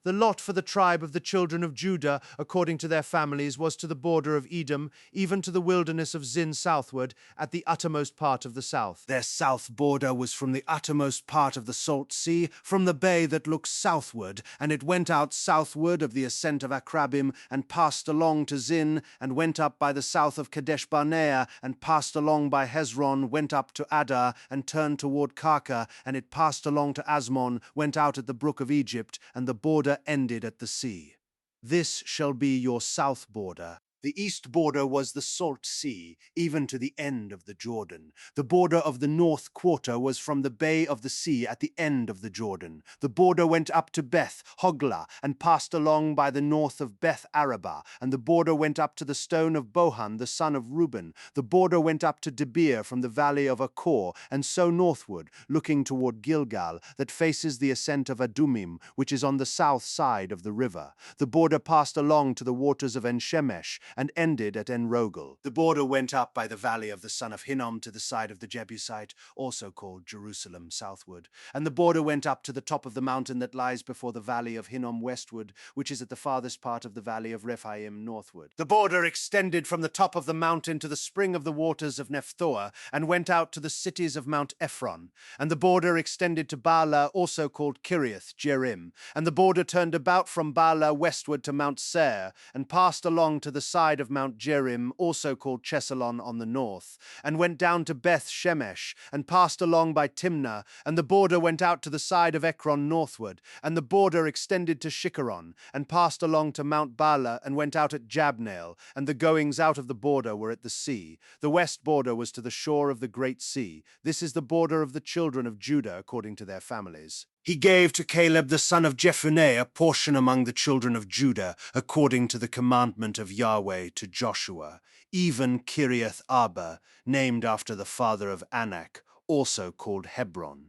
The lot for the tribe of the children of Judah, according to their families, was to the border of Edom, even to the wilderness of Zin southward, at the uttermost part of the south. Their south border was from the uttermost part of the Salt Sea, from the bay that looks southward, and it went out southward of the ascent of Akrabim, and passed along to Zin, and went up by the south of Kadesh Barnea, and passed along by Hezron, went up to Adar, and turned toward Karka, and it passed along to Asmon, went out at the brook of Egypt, and the border ended at the sea. This shall be your south border. The east border was the Salt Sea, even to the end of the Jordan. The border of the north quarter was from the bay of the sea at the end of the Jordan. The border went up to Beth Hoglah, and passed along by the north of Beth Arabah, and the border went up to the stone of Bohan, the son of Reuben. The border went up to Debir from the valley of Achor, and so northward, looking toward Gilgal, that faces the ascent of Adumim, which is on the south side of the river. The border passed along to the waters of En-Shemesh, and ended at En-Rogel. The border went up by the valley of the son of Hinnom to the side of the Jebusite, also called Jerusalem, southward. And the border went up to the top of the mountain that lies before the valley of Hinnom westward, which is at the farthest part of the valley of Rephaim northward. The border extended from the top of the mountain to the spring of the waters of Nephtoah, and went out to the cities of Mount Ephron. And the border extended to Baalah, also called Kiriath Jearim. And the border turned about from Baalah westward to Mount Seir, and passed along to the side of Mount Jearim, also called Chesalon on the north, and went down to Beth Shemesh, and passed along by Timnah, and the border went out to the side of Ekron northward, and the border extended to Shikkeron, and passed along to Mount Baalah, and went out at Jabneel, and the goings out of the border were at the sea. The west border was to the shore of the great sea. This is the border of the children of Judah according to their families. He gave to Caleb the son of Jephunneh a portion among the children of Judah, according to the commandment of Yahweh to Joshua, even Kiriath Arba, named after the father of Anak, also called Hebron.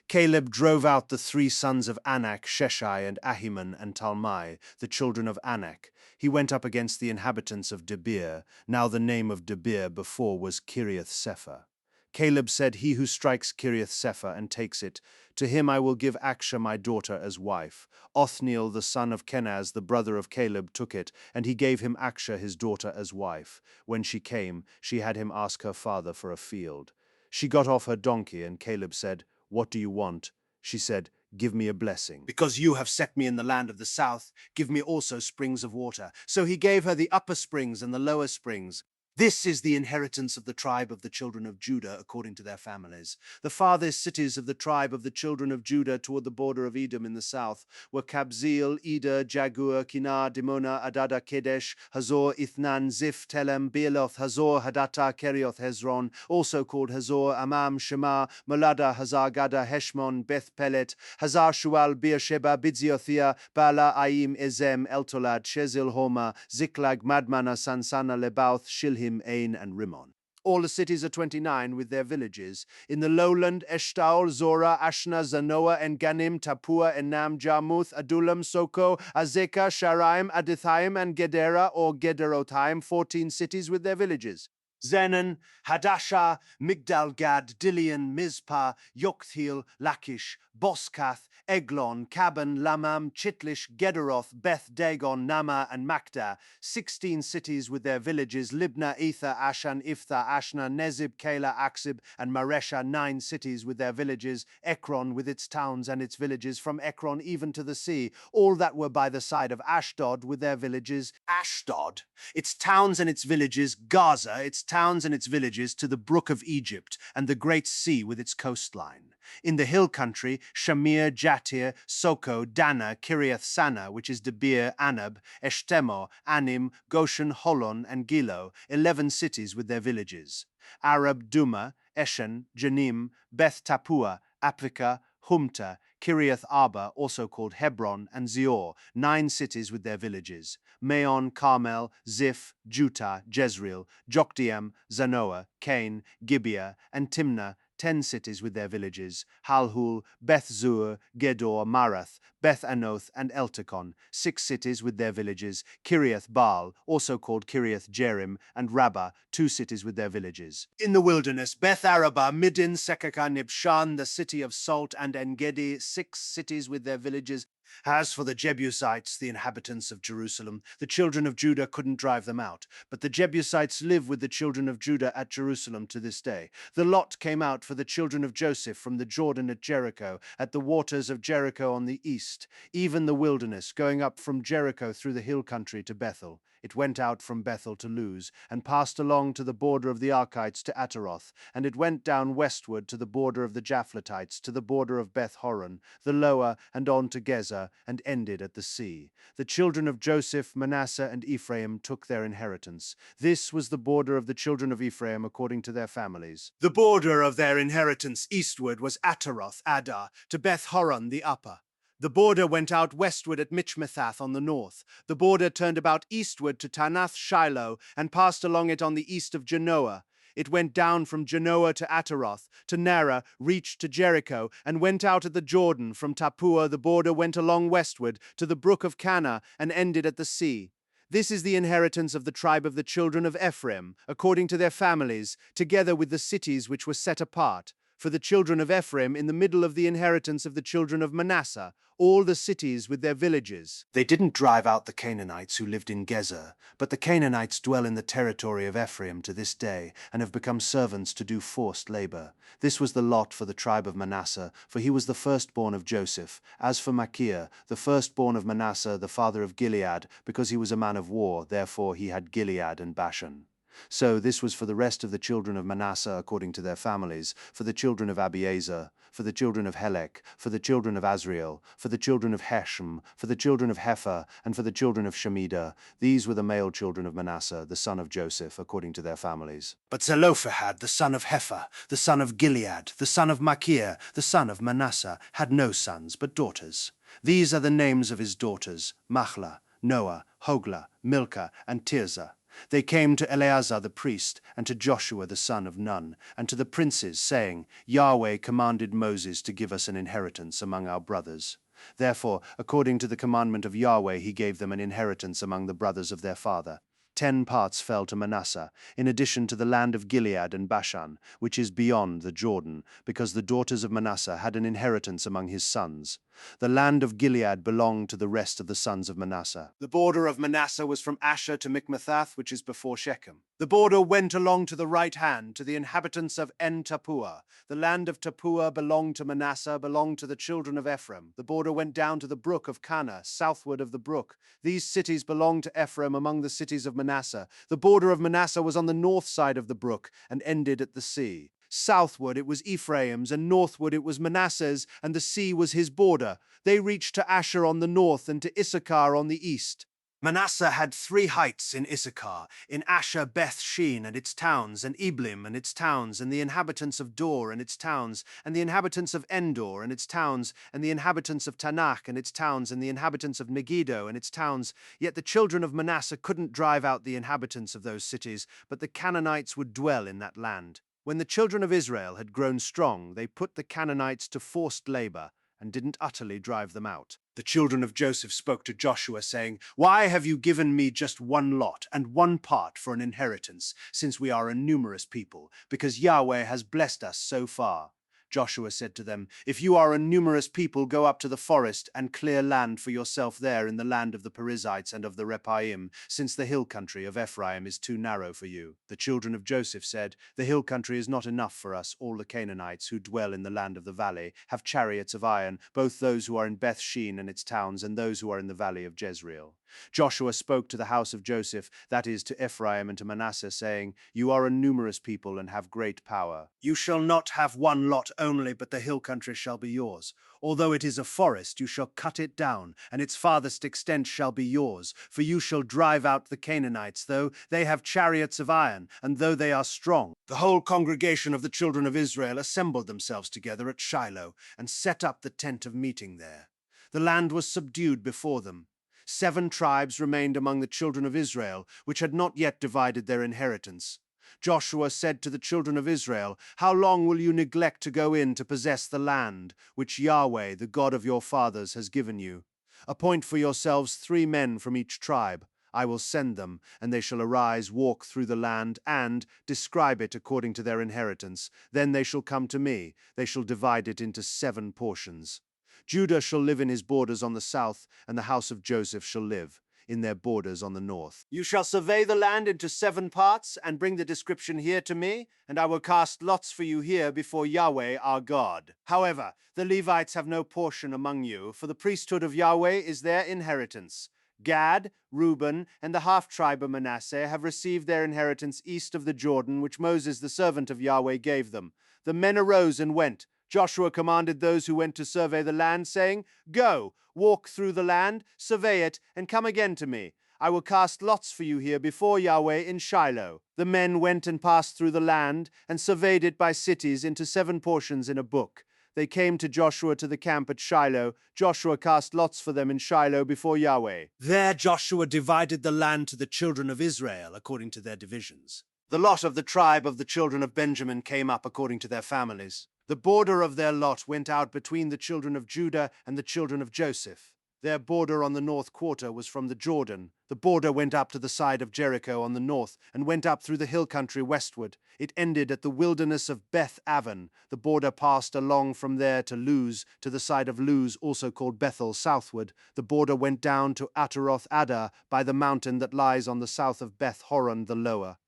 Caleb drove out the 3 sons of Anak, Sheshai and Ahiman and Talmai, the children of Anak. He went up against the inhabitants of Debir. Now the name of Debir before was Kiriath Sepher. Caleb said, He who strikes Kiriath Sepher and takes it, to him I will give Akshah my daughter as wife. Othniel the son of Kenaz, the brother of Caleb, took it, and he gave him Akshah his daughter as wife. When she came, she had him ask her father for a field. She got off her donkey, and Caleb said, What do you want? She said, Give me a blessing. Because you have set me in the land of the south, give me also springs of water. So he gave her the upper springs and the lower springs. This is the inheritance of the tribe of the children of Judah according to their families. The farthest cities of the tribe of the children of Judah toward the border of Edom in the south were Kabzeel, Eder, Jagur, Kinah, Dimona, Adada, Kedesh, Hazor, Ithnan, Ziph, Telem, Bealoth, Hazor, Hadattah, Kerioth, Hezron, also called Hazor, Amam, Shema, Molada, Hazar, Gada, Heshmon, Beth Pelet, Hazar, Shual, Beersheba, Bidziothia, Bala, Aim, Ezem, Eltolad, Shezil, Homa, Ziklag, Madmana, Sansana, Lebauth, Shilhim, Ain, and Rimmon. All the cities are 29 with their villages. In the lowland, Eshtaol, Zora, Ashna, Zanoah, Enganim, Tapua, Enam, Jarmuth, Adullam, Soko, Azekah, Sharaim, Adithaim, and Gedera or Gederothaim, 14 cities with their villages. Zenan, Hadashah, Migdalgad, Dilian, Mizpah, Yokthiel, Lachish, Boskath, Eglon, Caban, Lamam, Chitlish, Gederoth, Beth Dagon, Nama, and Makdah, 16 cities with their villages, Libnah, Ether, Ashan, Iftha, Ashna, Nezib, Kala, Aksib, and Maresha, 9 cities with their villages, Ekron with its towns and its villages, from Ekron even to the sea, all that were by the side of Ashdod with their villages, Ashdod, its towns and its villages, Gaza, its towns and its villages, to the brook of Egypt, and the great sea with its coastline. In the hill country, Shamir, Jatir, Soko, Dana, Kiriath Sana, which is Debir, Anab, Eshtemo, Anim, Goshen, Holon, and Gilo, 11 cities with their villages. Arab, Duma, Eshen, Janim, Beth Tapua, Apika, Humta, Kiriath Arba, also called Hebron, and Zior, 9 cities with their villages. Maon, Carmel, Ziph, Juta, Jezreel, Jokdeam, Zanoah, Cain, Gibeah, and Timnah, 10 cities with their villages. Halhul, Beth Zur, Gedor, Marath, Beth Anoth, and Eltekon, 6 cities with their villages. Kiriath Baal, also called Kiriath Jearim, and Rabbah, 2 cities with their villages. In the wilderness, Beth Arabah, Midin, Sekaka, Nibshan, the city of salt, and En-gedi, 6 cities with their villages. As for the Jebusites, the inhabitants of Jerusalem, the children of Judah couldn't drive them out, but the Jebusites live with the children of Judah at Jerusalem to this day. The lot came out for the children of Joseph from the Jordan at Jericho, at the waters of Jericho on the east, even the wilderness, going up from Jericho through the hill country to Bethel. It went out from Bethel to Luz, and passed along to the border of the Archites to Ataroth, and it went down westward to the border of the Japhletites, to the border of Beth Horon, the lower, and on to Gezer, and ended at the sea. The children of Joseph, Manasseh, and Ephraim took their inheritance. This was the border of the children of Ephraim according to their families. The border of their inheritance eastward was Ataroth, Adar, to Beth Horon the upper. The border went out westward at Michmethath on the north. The border turned about eastward to Tanath Shiloh, and passed along it on the east of Genoa. It went down from Genoa to Ataroth, to Nara, reached to Jericho, and went out at the Jordan. From Tapua the border went along westward to the brook of Cana, and ended at the sea. This is the inheritance of the tribe of the children of Ephraim, according to their families, together with the cities which were set apart. For the children of Ephraim, in the middle of the inheritance of the children of Manasseh, all the cities with their villages. They didn't drive out the Canaanites who lived in Gezer, but the Canaanites dwell in the territory of Ephraim to this day, and have become servants to do forced labor. This was the lot for the tribe of Manasseh, for he was the firstborn of Joseph. As for Machir, the firstborn of Manasseh, the father of Gilead, because he was a man of war, therefore he had Gilead and Bashan. So this was for the rest of the children of Manasseh according to their families, for the children of Abiezer, for the children of Helek, for the children of Azriel, for the children of Heshem, for the children of Hepher, and for the children of Shemida. These were the male children of Manasseh, the son of Joseph, according to their families. But Zelophehad, the son of Hepher, the son of Gilead, the son of Machir, the son of Manasseh, had no sons but daughters. These are the names of his daughters: Machlah, Noah, Hoglah, Milcah, and Tirzah. They came to Eleazar the priest, and to Joshua the son of Nun, and to the princes, saying, Yahweh commanded Moses to give us an inheritance among our brothers. Therefore, according to the commandment of Yahweh, he gave them an inheritance among the brothers of their father. 10 parts fell to Manasseh, in addition to the land of Gilead and Bashan, which is beyond the Jordan, because the daughters of Manasseh had an inheritance among his sons. The land of Gilead belonged to the rest of the sons of Manasseh. The border of Manasseh was from Asher to Michmethath, which is before Shechem. The border went along to the right hand, to the inhabitants of En-Tappuah. The land of Tappuah belonged to Manasseh, belonged to the children of Ephraim. The border went down to the brook of Cana, southward of the brook. These cities belonged to Ephraim among the cities of Manasseh. The border of Manasseh was on the north side of the brook, and ended at the sea. Southward it was Ephraim's, and northward it was Manasseh's, and the sea was his border. They reached to Asher on the north, and to Issachar on the east. Manasseh had 3 heights in Issachar, in Asher Beth Shean and its towns, and Eblim and its towns, and the inhabitants of Dor and its towns, and the inhabitants of Endor and its towns, and the inhabitants of Tanakh and its towns, and the inhabitants of Megiddo and its towns. Yet the children of Manasseh couldn't drive out the inhabitants of those cities, but the Canaanites would dwell in that land. When the children of Israel had grown strong, they put the Canaanites to forced labor, and didn't utterly drive them out. The children of Joseph spoke to Joshua, saying, "Why have you given me just one lot and one part for an inheritance, since we are a numerous people, because Yahweh has blessed us so far?" Joshua said to them, "If you are a numerous people, go up to the forest and clear land for yourself there in the land of the Perizzites and of the Rephaim, since the hill country of Ephraim is too narrow for you." The children of Joseph said, "The hill country is not enough for us. All the Canaanites who dwell in the land of the valley have chariots of iron, both those who are in Beth Shean and its towns, and those who are in the valley of Jezreel." Joshua spoke to the house of Joseph, that is, to Ephraim and to Manasseh, saying, "You are a numerous people and have great power. You shall not have one lot only, but the hill country shall be yours. Although it is a forest, you shall cut it down, and its farthest extent shall be yours. For you shall drive out the Canaanites, though they have chariots of iron, and though they are strong." The whole congregation of the children of Israel assembled themselves together at Shiloh, and set up the tent of meeting there. The land was subdued before them. 7 tribes remained among the children of Israel, which had not yet divided their inheritance. Joshua said to the children of Israel, "How long will you neglect to go in to possess the land, which Yahweh, the God of your fathers, has given you? Appoint for yourselves 3 men from each tribe. I will send them, and they shall arise, walk through the land, and describe it according to their inheritance. Then they shall come to me. They shall divide it into 7 portions. Judah shall live in his borders on the south, and the house of Joseph shall live in their borders on the north. You shall survey the land into 7 parts, and bring the description here to me, and I will cast lots for you here before Yahweh our God. However, the Levites have no portion among you, for the priesthood of Yahweh is their inheritance. Gad, Reuben, and the half-tribe of Manasseh have received their inheritance east of the Jordan, which Moses the servant of Yahweh gave them." The men arose and went. Joshua commanded those who went to survey the land, saying, "Go, walk through the land, survey it, and come again to me. I will cast lots for you here before Yahweh in Shiloh." The men went and passed through the land, and surveyed it by cities into 7 portions in a book. They came to Joshua to the camp at Shiloh. Joshua cast lots for them in Shiloh before Yahweh. There Joshua divided the land to the children of Israel according to their divisions. The lot of the tribe of the children of Benjamin came up according to their families. The border of their lot went out between the children of Judah and the children of Joseph. Their border on the north quarter was from the Jordan. The border went up to the side of Jericho on the north, and went up through the hill country westward. It ended at the wilderness of Beth Aven. The border passed along from there to Luz, to the side of Luz, also called Bethel, southward. The border went down to Ataroth Adar, by the mountain that lies on the south of Beth Horon the lower.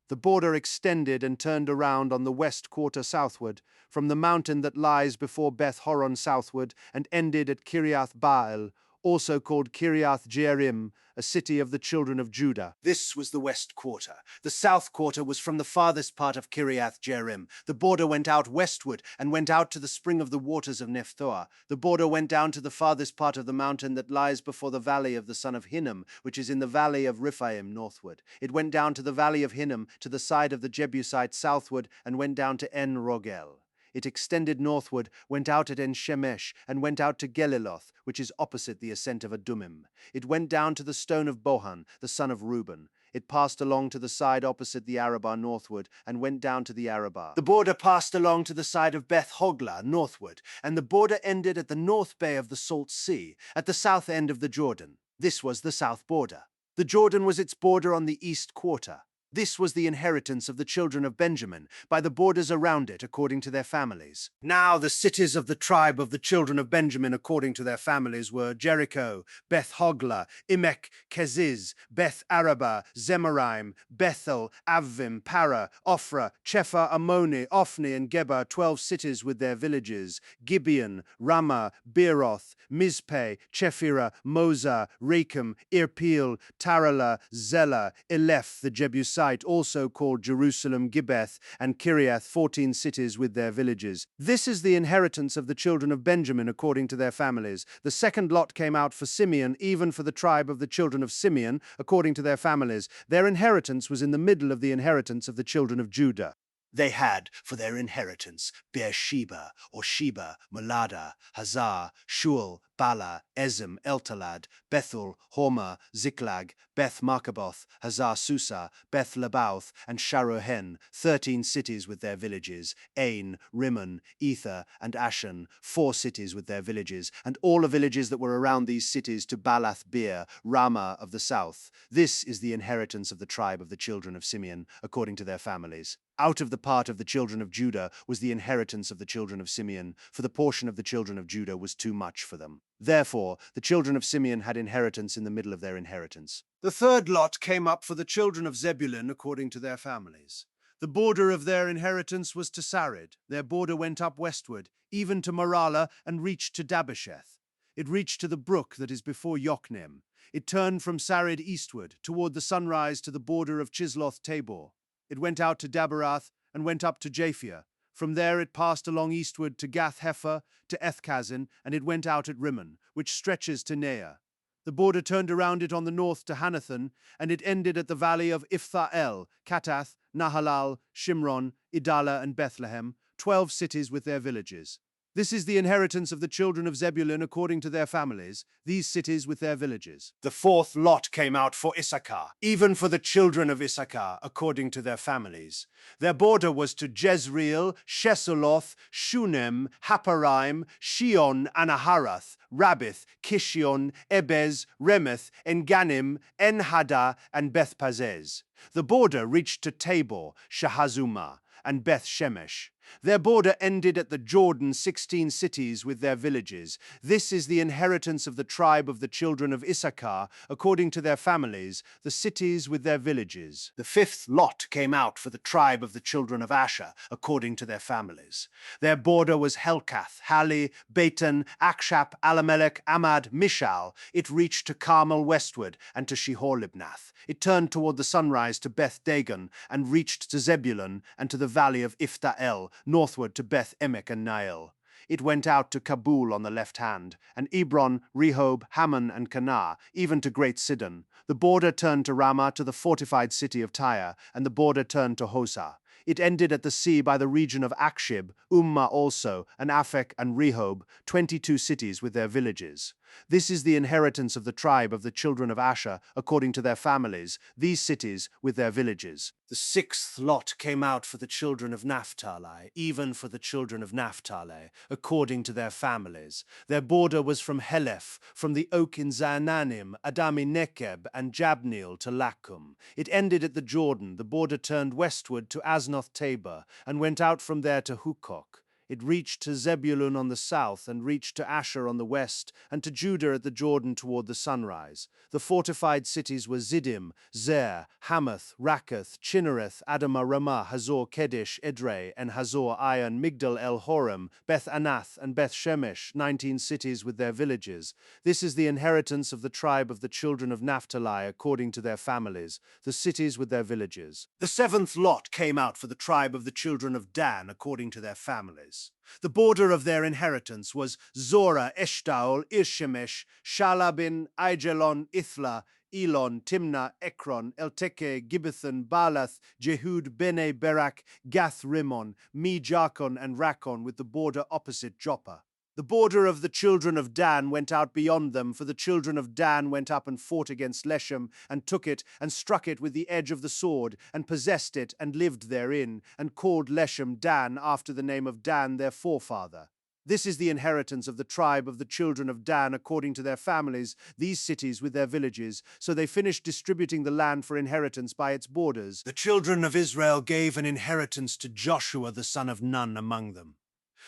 The border extended and turned around on the west quarter southward, from the mountain that lies before Beth Horon southward, and ended at Kiriath Baal, also called Kiriath Jearim, a city of the children of Judah. This was the west quarter. The south quarter was from the farthest part of Kiriath Jearim. The border went out westward, and went out to the spring of the waters of Nephtoah. The border went down to the farthest part of the mountain that lies before the valley of the son of Hinnom, which is in the valley of Rephaim northward. It went down to the valley of Hinnom, to the side of the Jebusites southward, and went down to En Rogel. It extended northward, went out at En Shemesh, and went out to Geliloth, which is opposite the ascent of Adumim. It went down to the stone of Bohan, the son of Reuben. It passed along to the side opposite the Arabah northward, and went down to the Arabah. The border passed along to the side of Beth Hoglah northward, and the border ended at the north bay of the Salt Sea, at the south end of the Jordan. This was the south border. The Jordan was its border on the east quarter. This was the inheritance of the children of Benjamin, by the borders around it according to their families. Now the cities of the tribe of the children of Benjamin according to their families were Jericho, Beth Hoglah, Emek, Keziz, Beth Arabah, Zemaraim, Bethel, Avvim, Para, Ophrah, Chephah, Ammoni, Ophni, and Geber, 12 cities with their villages, Gibeon, Ramah, Beeroth, Mizpeh, Chephirah, Moza, Rakem, Irpeel, Tarala, Zela, Eleph the Jebusite, site also called Jerusalem, Gibbeth, and Kiriath, 14 cities with their villages. This is the inheritance of the children of Benjamin according to their families. The second lot came out for Simeon, even for the tribe of the children of Simeon, according to their families. Their inheritance was in the middle of the inheritance of the children of Judah. They had for their inheritance Beersheba, or Sheba, Molada, Hazar, Shual, Bala, Ezem, Eltalad, Bethel, Hormah, Ziklag, Beth Markaboth, Hazar Susa, Beth Labauth, and Sharuhen, 13 cities with their villages, Ain, Rimmon, Ether, and Ashan, 4 cities with their villages, and all the villages that were around these cities to Balath Beer, Ramah of the south. This is the inheritance of the tribe of the children of Simeon, according to their families. Out of the part of the children of Judah was the inheritance of the children of Simeon, for the portion of the children of Judah was too much for them. Therefore, the children of Simeon had inheritance in the middle of their inheritance. The third lot came up for the children of Zebulun according to their families. The border of their inheritance was to Sarid. Their border went up westward, even to Maralah, and reached to Dabasheth. It reached to the brook that is before Yokneam. It turned from Sarid eastward, toward the sunrise to the border of Chisloth Tabor. It went out to Daberath and went up to Japhia. From there it passed along eastward to Gath Hepher, to Ethkazin, and it went out at Rimmon, which stretches to Neah. The border turned around it on the north to Hanathan, and it ended at the valley of Iphtha'el, Katath, Nahalal, Shimron, Idala, and Bethlehem, 12 cities with their villages. This is the inheritance of the children of Zebulun according to their families, these cities with their villages. The fourth lot came out for Issachar, even for the children of Issachar according to their families. Their border was to Jezreel, Shesuloth, Shunem, Haparaim, Shion, Anaharath, Rabbith, Kishion, Ebez, Remeth, Enganim, Enhada, and Beth-Pazez. The border reached to Tabor, Shahazumah, and Beth Shemesh. Their border ended at the Jordan, 16 cities with their villages. This is the inheritance of the tribe of the children of Issachar, according to their families, the cities with their villages. The fifth lot came out for the tribe of the children of Asher, according to their families. Their border was Helkath, Hali, Beten, Akshap, Alamelech, Amad, Mishal. It reached to Carmel westward and to Shihor-libnath. It turned toward the sunrise to Beth Dagon and reached to Zebulun and to the valley of Iphtha'el, northward to Beth Emek and Nael. It went out to Kabul on the left hand, and Ebron, Rehob, Hammon, and Canaan, even to Great Sidon. The border turned to Ramah, to the fortified city of Tyre, and the border turned to Hosah. It ended at the sea by the region of Akshib, Ummah also, and Aphek and Rehob, 22 cities with their villages. This is the inheritance of the tribe of the children of Asher, according to their families, these cities with their villages. The sixth lot came out for the children of Naphtali, even for the children of Naphtali, according to their families. Their border was from Heleph, from the oak in Zaananim, Adami Nekeb, and Jabneel to Lakum. It ended at the Jordan. The border turned westward to Aznoth Tabor, and went out from there to Hukok. It reached to Zebulun on the south, and reached to Asher on the west, and to Judah at the Jordan toward the sunrise. The fortified cities were Ziddim, Zer, Hamath, Rakkath, Chinnereth, Adamah, Ramah, Hazor Kedesh, Edrei, and Hazor Ayan, Migdal El Horem, Beth Anath, and Beth Shemesh, 19 cities with their villages. This is the inheritance of the tribe of the children of Naphtali according to their families, the cities with their villages. The seventh lot came out for the tribe of the children of Dan according to their families. The border of their inheritance was Zorah, Eshtaol, Irshemesh, Shalabin, Aijalon, Ithla, Elon, Timnah, Ekron, Elteke, Gibbethon, Baalath, Jehud, Bene, Berak, Gath Rimmon, Me Jarkon, and Rakon, with the border opposite Joppa. The border of the children of Dan went out beyond them, for the children of Dan went up and fought against Leshem, and took it, and struck it with the edge of the sword, and possessed it, and lived therein, and called Leshem Dan after the name of Dan their forefather. This is the inheritance of the tribe of the children of Dan according to their families, these cities with their villages. So they finished distributing the land for inheritance by its borders. The children of Israel gave an inheritance to Joshua the son of Nun among them.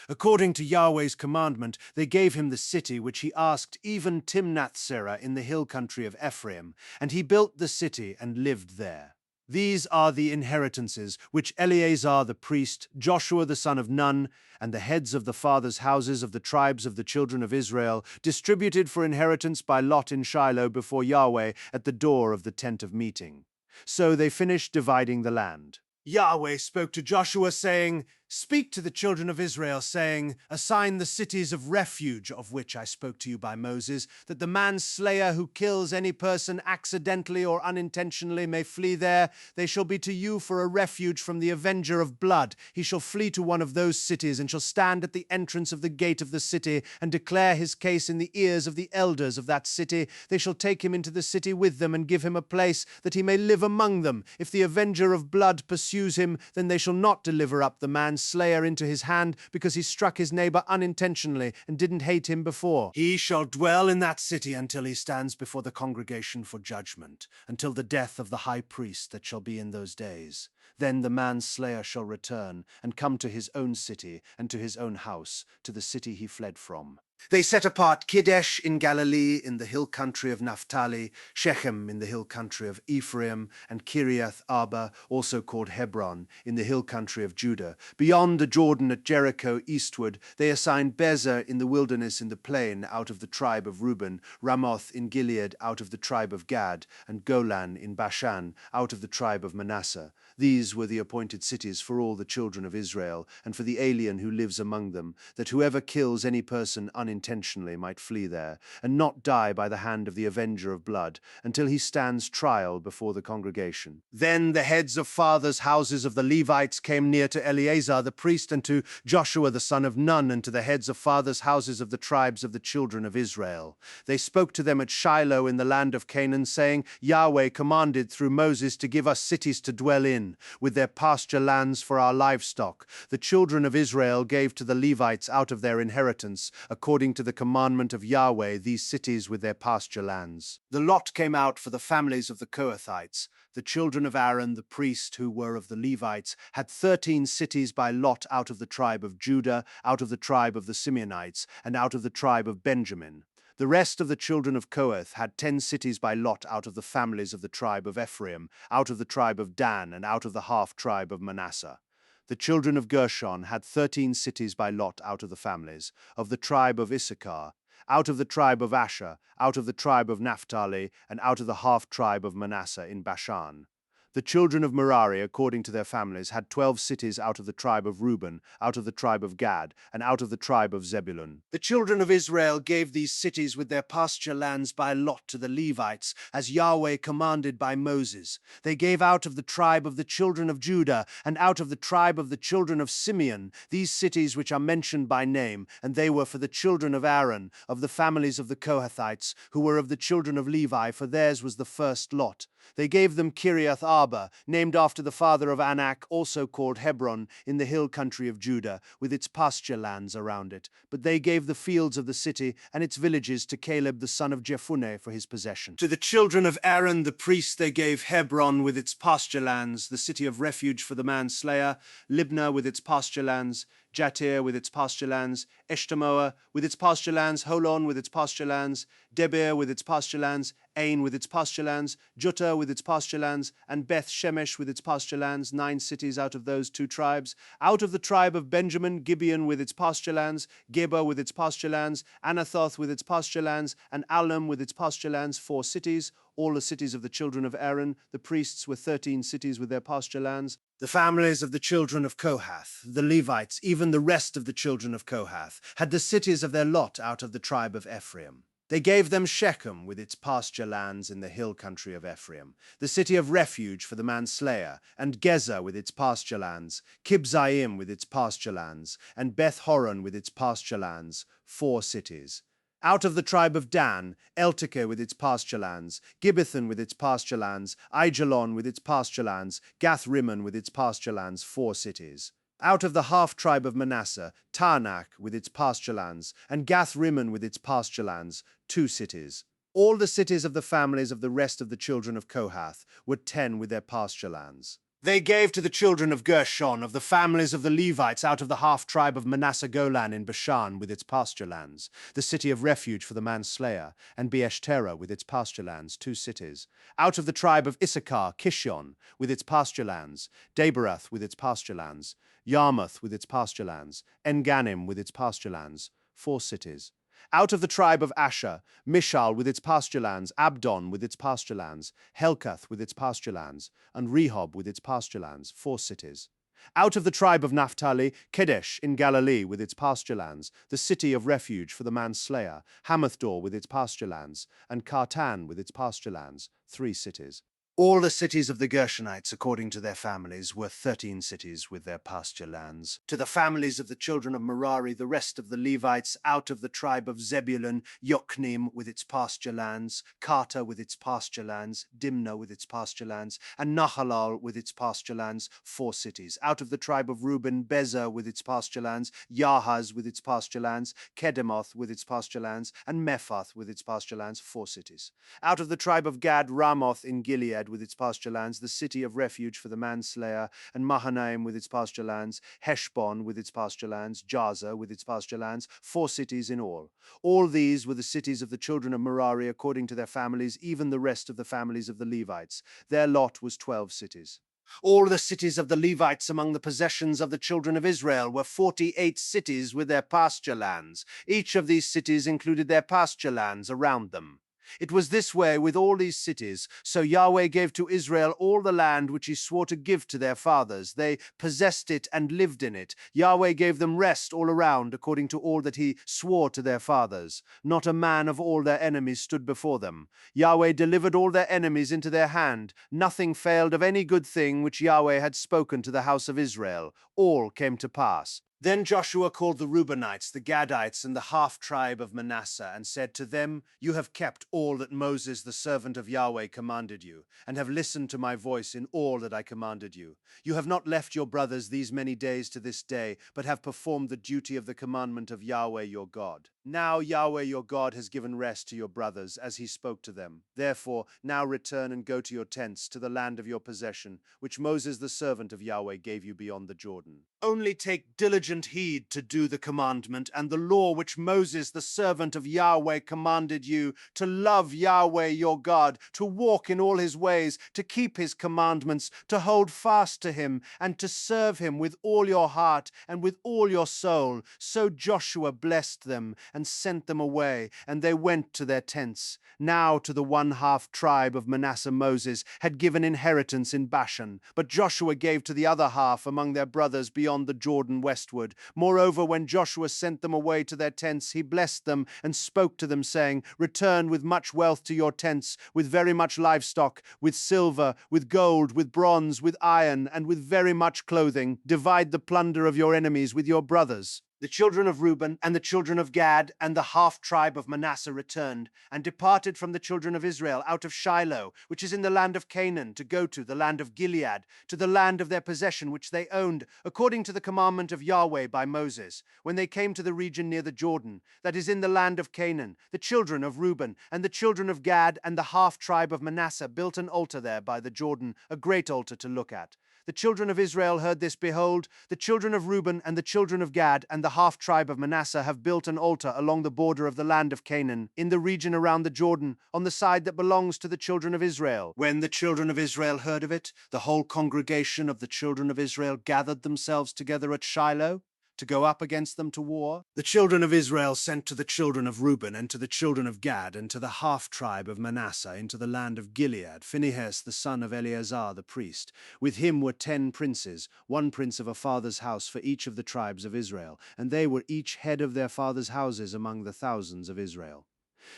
According to Yahweh's commandment, they gave him the city which he asked, even Timnath-serah in the hill country of Ephraim, and he built the city and lived there. These are the inheritances which Eleazar the priest, Joshua the son of Nun, and the heads of the fathers' houses of the tribes of the children of Israel distributed for inheritance by lot in Shiloh before Yahweh at the door of the tent of meeting. So they finished dividing the land. Yahweh spoke to Joshua, saying, "Speak to the children of Israel, saying, Assign the cities of refuge of which I spoke to you by Moses, that the manslayer who kills any person accidentally or unintentionally may flee there. They shall be to you for a refuge from the avenger of blood. He shall flee to one of those cities, and shall stand at the entrance of the gate of the city, and declare his case in the ears of the elders of that city. They shall take him into the city with them, and give him a place, that he may live among them. If the avenger of blood pursues him, then they shall not deliver up the manslayer into his hand, because he struck his neighbor unintentionally and didn't hate him before. He shall dwell in that city until he stands before the congregation for judgment, until the death of the high priest that shall be in those days. Then the manslayer shall return, and come to his own city, and to his own house, to the city he fled from. They set apart Kidesh in Galilee in the hill country of Naphtali, Shechem in the hill country of Ephraim, and Kiriath Arba, also called Hebron, in the hill country of Judah. Beyond the Jordan at Jericho eastward, they assigned Bezer in the wilderness in the plain out of the tribe of Reuben, Ramoth in Gilead out of the tribe of Gad, and Golan in Bashan out of the tribe of Manasseh. These were the appointed cities for all the children of Israel, and for the alien who lives among them, that whoever kills any person unintentionally might flee there, and not die by the hand of the avenger of blood, until he stands trial before the congregation. Then the heads of fathers' houses of the Levites came near to Eleazar the priest, and to Joshua the son of Nun, and to the heads of fathers' houses of the tribes of the children of Israel. They spoke to them at Shiloh in the land of Canaan, saying, Yahweh commanded through Moses to give us cities to dwell in, with their pasture lands for our livestock. The children of Israel gave to the Levites out of their inheritance, according to the commandment of Yahweh, these cities with their pasture lands. The lot came out for the families of the Kohathites. The children of Aaron, the priest, who were of the Levites, had 13 cities by lot out of the tribe of Judah, out of the tribe of the Simeonites, and out of the tribe of Benjamin. The rest of the children of Kohath had 10 cities by lot out of the families of the tribe of Ephraim, out of the tribe of Dan, and out of the half-tribe of Manasseh. The children of Gershon had 13 cities by lot out of the families of the tribe of Issachar, out of the tribe of Asher, out of the tribe of Naphtali, and out of the half-tribe of Manasseh in Bashan. The children of Merari, according to their families, had 12 cities out of the tribe of Reuben, out of the tribe of Gad, and out of the tribe of Zebulun. The children of Israel gave these cities with their pasture lands by lot to the Levites, as Yahweh commanded by Moses. They gave out of the tribe of the children of Judah, and out of the tribe of the children of Simeon, these cities which are mentioned by name, and they were for the children of Aaron, of the families of the Kohathites, who were of the children of Levi, for theirs was the first lot. They gave them Kiriath Arba, named after the father of Anak, also called Hebron, in the hill country of Judah, with its pasture lands around it. But they gave the fields of the city and its villages to Caleb the son of Jephunneh for his possession. To the children of Aaron the priest they gave Hebron with its pasture lands, the city of refuge for the manslayer, Libnah with its pasture lands, Jatir with its pasture lands, Eshtemoa with its pasture lands, Holon with its pasture lands, Debir with its pasture lands, Ain with its pasture lands, Juttah with its pasture lands, and Beth Shemesh with its pasture lands, 9 cities out of those 2 tribes. Out of the tribe of Benjamin, Gibeon with its pasture lands, Geba with its pasture lands, Anathoth with its pasture lands, and Alam with its pasture lands, 4 cities. All the cities of the children of Aaron, the priests, were 13 cities with their pasture lands. The families of the children of Kohath, the Levites, even the rest of the children of Kohath, had the cities of their lot out of the tribe of Ephraim. They gave them Shechem with its pasture lands in the hill country of Ephraim, the city of refuge for the manslayer, and Gezer with its pasture lands, Kibzaim with its pasture lands, and Beth Horon with its pasture lands, 4 cities. Out of the tribe of Dan, Eltekeh with its pasture lands, Gibbethon with its pasture lands, Aijalon with its pasture lands, Gath-Rimmon with its pasture lands, 4 cities. Out of the half-tribe of Manasseh, Taanach with its pasture lands, and Gath-Rimmon with its pasture lands, 2 cities. All the cities of the families of the rest of the children of Kohath were 10 with their pasture lands. They gave to the children of Gershon, of the families of the Levites, out of the half-tribe of Manasseh Golan in Bashan with its pasture lands, the city of refuge for the manslayer, and Beeshtera with its pasture lands, 2 cities. Out of the tribe of Issachar, Kishon with its pasture lands, Daberath with its pasture lands, Yarmouth with its pasture lands, En-Ganim with its pasture lands, 4 cities. Out of the tribe of Asher, Mishal with its pasture lands, Abdon with its pasture lands, Helkath with its pasture lands, and Rehob with its pasture lands, 4 cities. Out of the tribe of Naphtali, Kedesh in Galilee with its pasture lands, the city of refuge for the manslayer, Hamathdor with its pasture lands, and Kartan with its pasture lands, 3 cities. All the cities of the Gershonites, according to their families, were 13 cities with their pasture lands. To the families of the children of Merari, the rest of the Levites, out of the tribe of Zebulun, Yokneam with its pasture lands, Karta with its pasture lands, Dimnah with its pasture lands, and Nahalal with its pasture lands, 4 cities. Out of the tribe of Reuben, Bezer with its pasture lands, Yahaz with its pasture lands, Kedemoth with its pasture lands, and Mephath with its pasture lands, 4 cities. Out of the tribe of Gad, Ramoth in Gilead with its pasture lands, the city of refuge for the manslayer, and Mahanaim with its pasture lands, Heshbon with its pasture lands, Jaza with its pasture lands, 4 cities in all. All these were the cities of the children of Merari according to their families, even the rest of the families of the Levites. Their lot was 12 cities. All the cities of the Levites among the possessions of the children of Israel were 48 cities with their pasture lands. Each of these cities included their pasture lands around them. It was this way with all these cities. So Yahweh gave to Israel all the land which he swore to give to their fathers. They possessed it and lived in it. Yahweh gave them rest all around, according to all that he swore to their fathers. Not a man of all their enemies stood before them. Yahweh delivered all their enemies into their hand. Nothing failed of any good thing which Yahweh had spoken to the house of Israel. All came to pass. Then Joshua called the Reubenites, the Gadites, and the half-tribe of Manasseh, and said to them, You have kept all that Moses, the servant of Yahweh, commanded you, and have listened to my voice in all that I commanded you. You have not left your brothers these many days to this day, but have performed the duty of the commandment of Yahweh your God. Now Yahweh your God has given rest to your brothers, as he spoke to them. Therefore, now return and go to your tents, to the land of your possession, which Moses, the servant of Yahweh, gave you beyond the Jordan. Only take diligent heed to do the commandment and the law which Moses, the servant of Yahweh, commanded you, to love Yahweh your God, to walk in all his ways, to keep his commandments, to hold fast to him, and to serve him with all your heart and with all your soul. So Joshua blessed them and sent them away, and they went to their tents. Now to the 1/2 tribe of Manasseh Moses had given inheritance in Bashan, but Joshua gave to the other half among their brothers beyond the Jordan westward. Moreover, when Joshua sent them away to their tents, he blessed them and spoke to them, saying, Return with much wealth to your tents, with very much livestock, with silver, with gold, with bronze, with iron, and with very much clothing. Divide the plunder of your enemies with your brothers. The children of Reuben and the children of Gad and the half-tribe of Manasseh returned and departed from the children of Israel out of Shiloh, which is in the land of Canaan, to go to the land of Gilead, to the land of their possession which they owned, according to the commandment of Yahweh by Moses. When they came to the region near the Jordan, that is in the land of Canaan, the children of Reuben and the children of Gad and the half-tribe of Manasseh built an altar there by the Jordan, a great altar to look at. The children of Israel heard this. Behold, the children of Reuben and the children of Gad and the half-tribe of Manasseh have built an altar along the border of the land of Canaan, in the region around the Jordan, on the side that belongs to the children of Israel. When the children of Israel heard of it, the whole congregation of the children of Israel gathered themselves together at Shiloh to go up against them to war. The children of Israel sent to the children of Reuben and to the children of Gad and to the half-tribe of Manasseh into the land of Gilead, Phinehas the son of Eleazar the priest. With him were 10 princes, 1 prince of a father's house for each of the tribes of Israel, and they were each head of their father's houses among the thousands of Israel.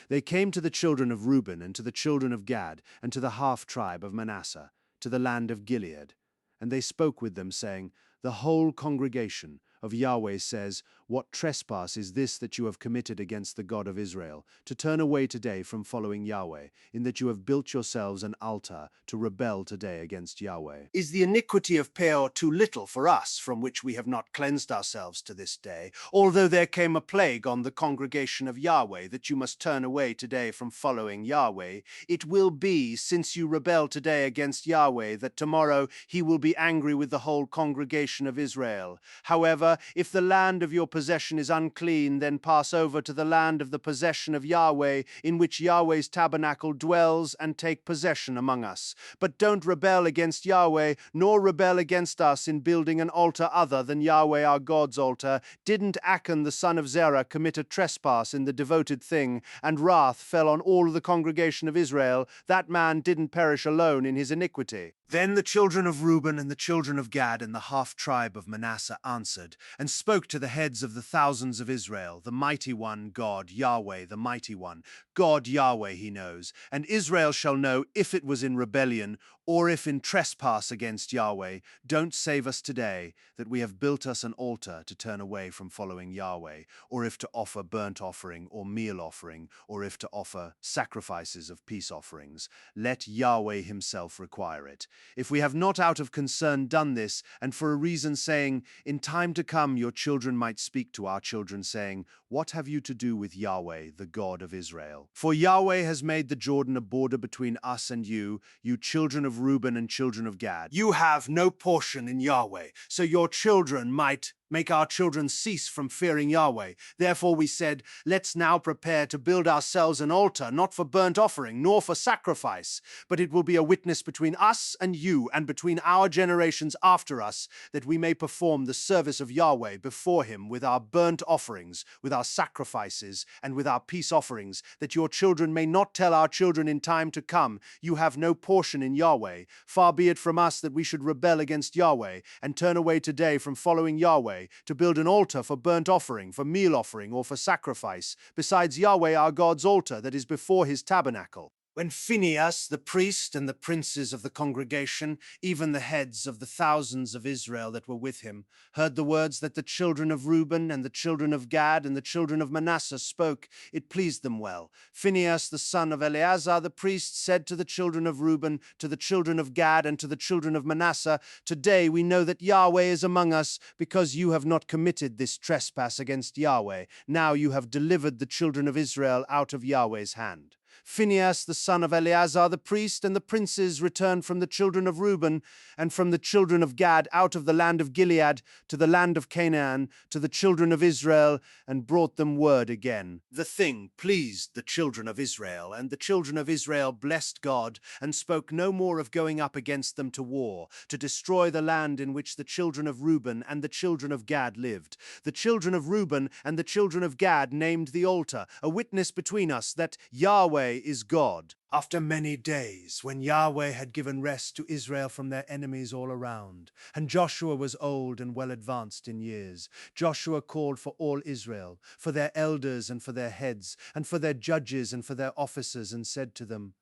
They came to the children of Reuben and to the children of Gad and to the half-tribe of Manasseh, to the land of Gilead. And they spoke with them, saying, The whole congregation of Yahweh says, What trespass is this that you have committed against the God of Israel, to turn away today from following Yahweh, in that you have built yourselves an altar to rebel today against Yahweh? Is the iniquity of Peor too little for us, from which we have not cleansed ourselves to this day, although there came a plague on the congregation of Yahweh, that you must turn away today from following Yahweh? It will be, since you rebel today against Yahweh, that tomorrow he will be angry with the whole congregation of Israel. However, if the land of your possession is unclean, then pass over to the land of the possession of Yahweh, in which Yahweh's tabernacle dwells, and take possession among us. But don't rebel against Yahweh, nor rebel against us in building an altar other than Yahweh our God's altar. Didn't Achan the son of Zerah commit a trespass in the devoted thing, and wrath fell on all the congregation of Israel? That man didn't perish alone in his iniquity. Then the children of Reuben and the children of Gad and the half-tribe of Manasseh answered, and spoke to the heads of the thousands of Israel, the mighty one, God, Yahweh, the mighty one. God, Yahweh, he knows, and Israel shall know if it was in rebellion, or if in trespass against Yahweh. Don't save us today, that we have built us an altar to turn away from following Yahweh, or if to offer burnt offering or meal offering, or if to offer sacrifices of peace offerings. Let Yahweh himself require it. If we have not out of concern done this, and for a reason saying, in time to come your children might speak to our children, saying, what have you to do with Yahweh, the God of Israel? For Yahweh has made the Jordan a border between us and you children of Reuben and children of Gad. You have no portion in Yahweh, so your children might make our children cease from fearing Yahweh. Therefore we said, let's now prepare to build ourselves an altar, not for burnt offering, nor for sacrifice, but it will be a witness between us and you, and between our generations after us, that we may perform the service of Yahweh before him with our burnt offerings, with our sacrifices, and with our peace offerings, that your children may not tell our children in time to come, you have no portion in Yahweh. Far be it from us that we should rebel against Yahweh, and turn away today from following Yahweh, to build an altar for burnt offering, for meal offering, or for sacrifice, besides Yahweh our God's altar that is before his tabernacle. When Phinehas, the priest, and the princes of the congregation, even the heads of the thousands of Israel that were with him, heard the words that the children of Reuben and the children of Gad and the children of Manasseh spoke, it pleased them well. Phinehas, the son of Eleazar the priest, said to the children of Reuben, to the children of Gad, and to the children of Manasseh, today we know that Yahweh is among us, because you have not committed this trespass against Yahweh. Now you have delivered the children of Israel out of Yahweh's hand. Phinehas, the son of Eleazar the priest, and the princes returned from the children of Reuben and from the children of Gad out of the land of Gilead to the land of Canaan to the children of Israel, and brought them word again. The thing pleased the children of Israel, and the children of Israel blessed God, and spoke no more of going up against them to war, to destroy the land in which the children of Reuben and the children of Gad lived. The children of Reuben and the children of Gad named the altar, a witness between us that Yahweh is God. After many days, when Yahweh had given rest to Israel from their enemies all around, and Joshua was old and well advanced in years, Joshua called for all Israel, for their elders and for their heads, and for their judges and for their officers, and said to them,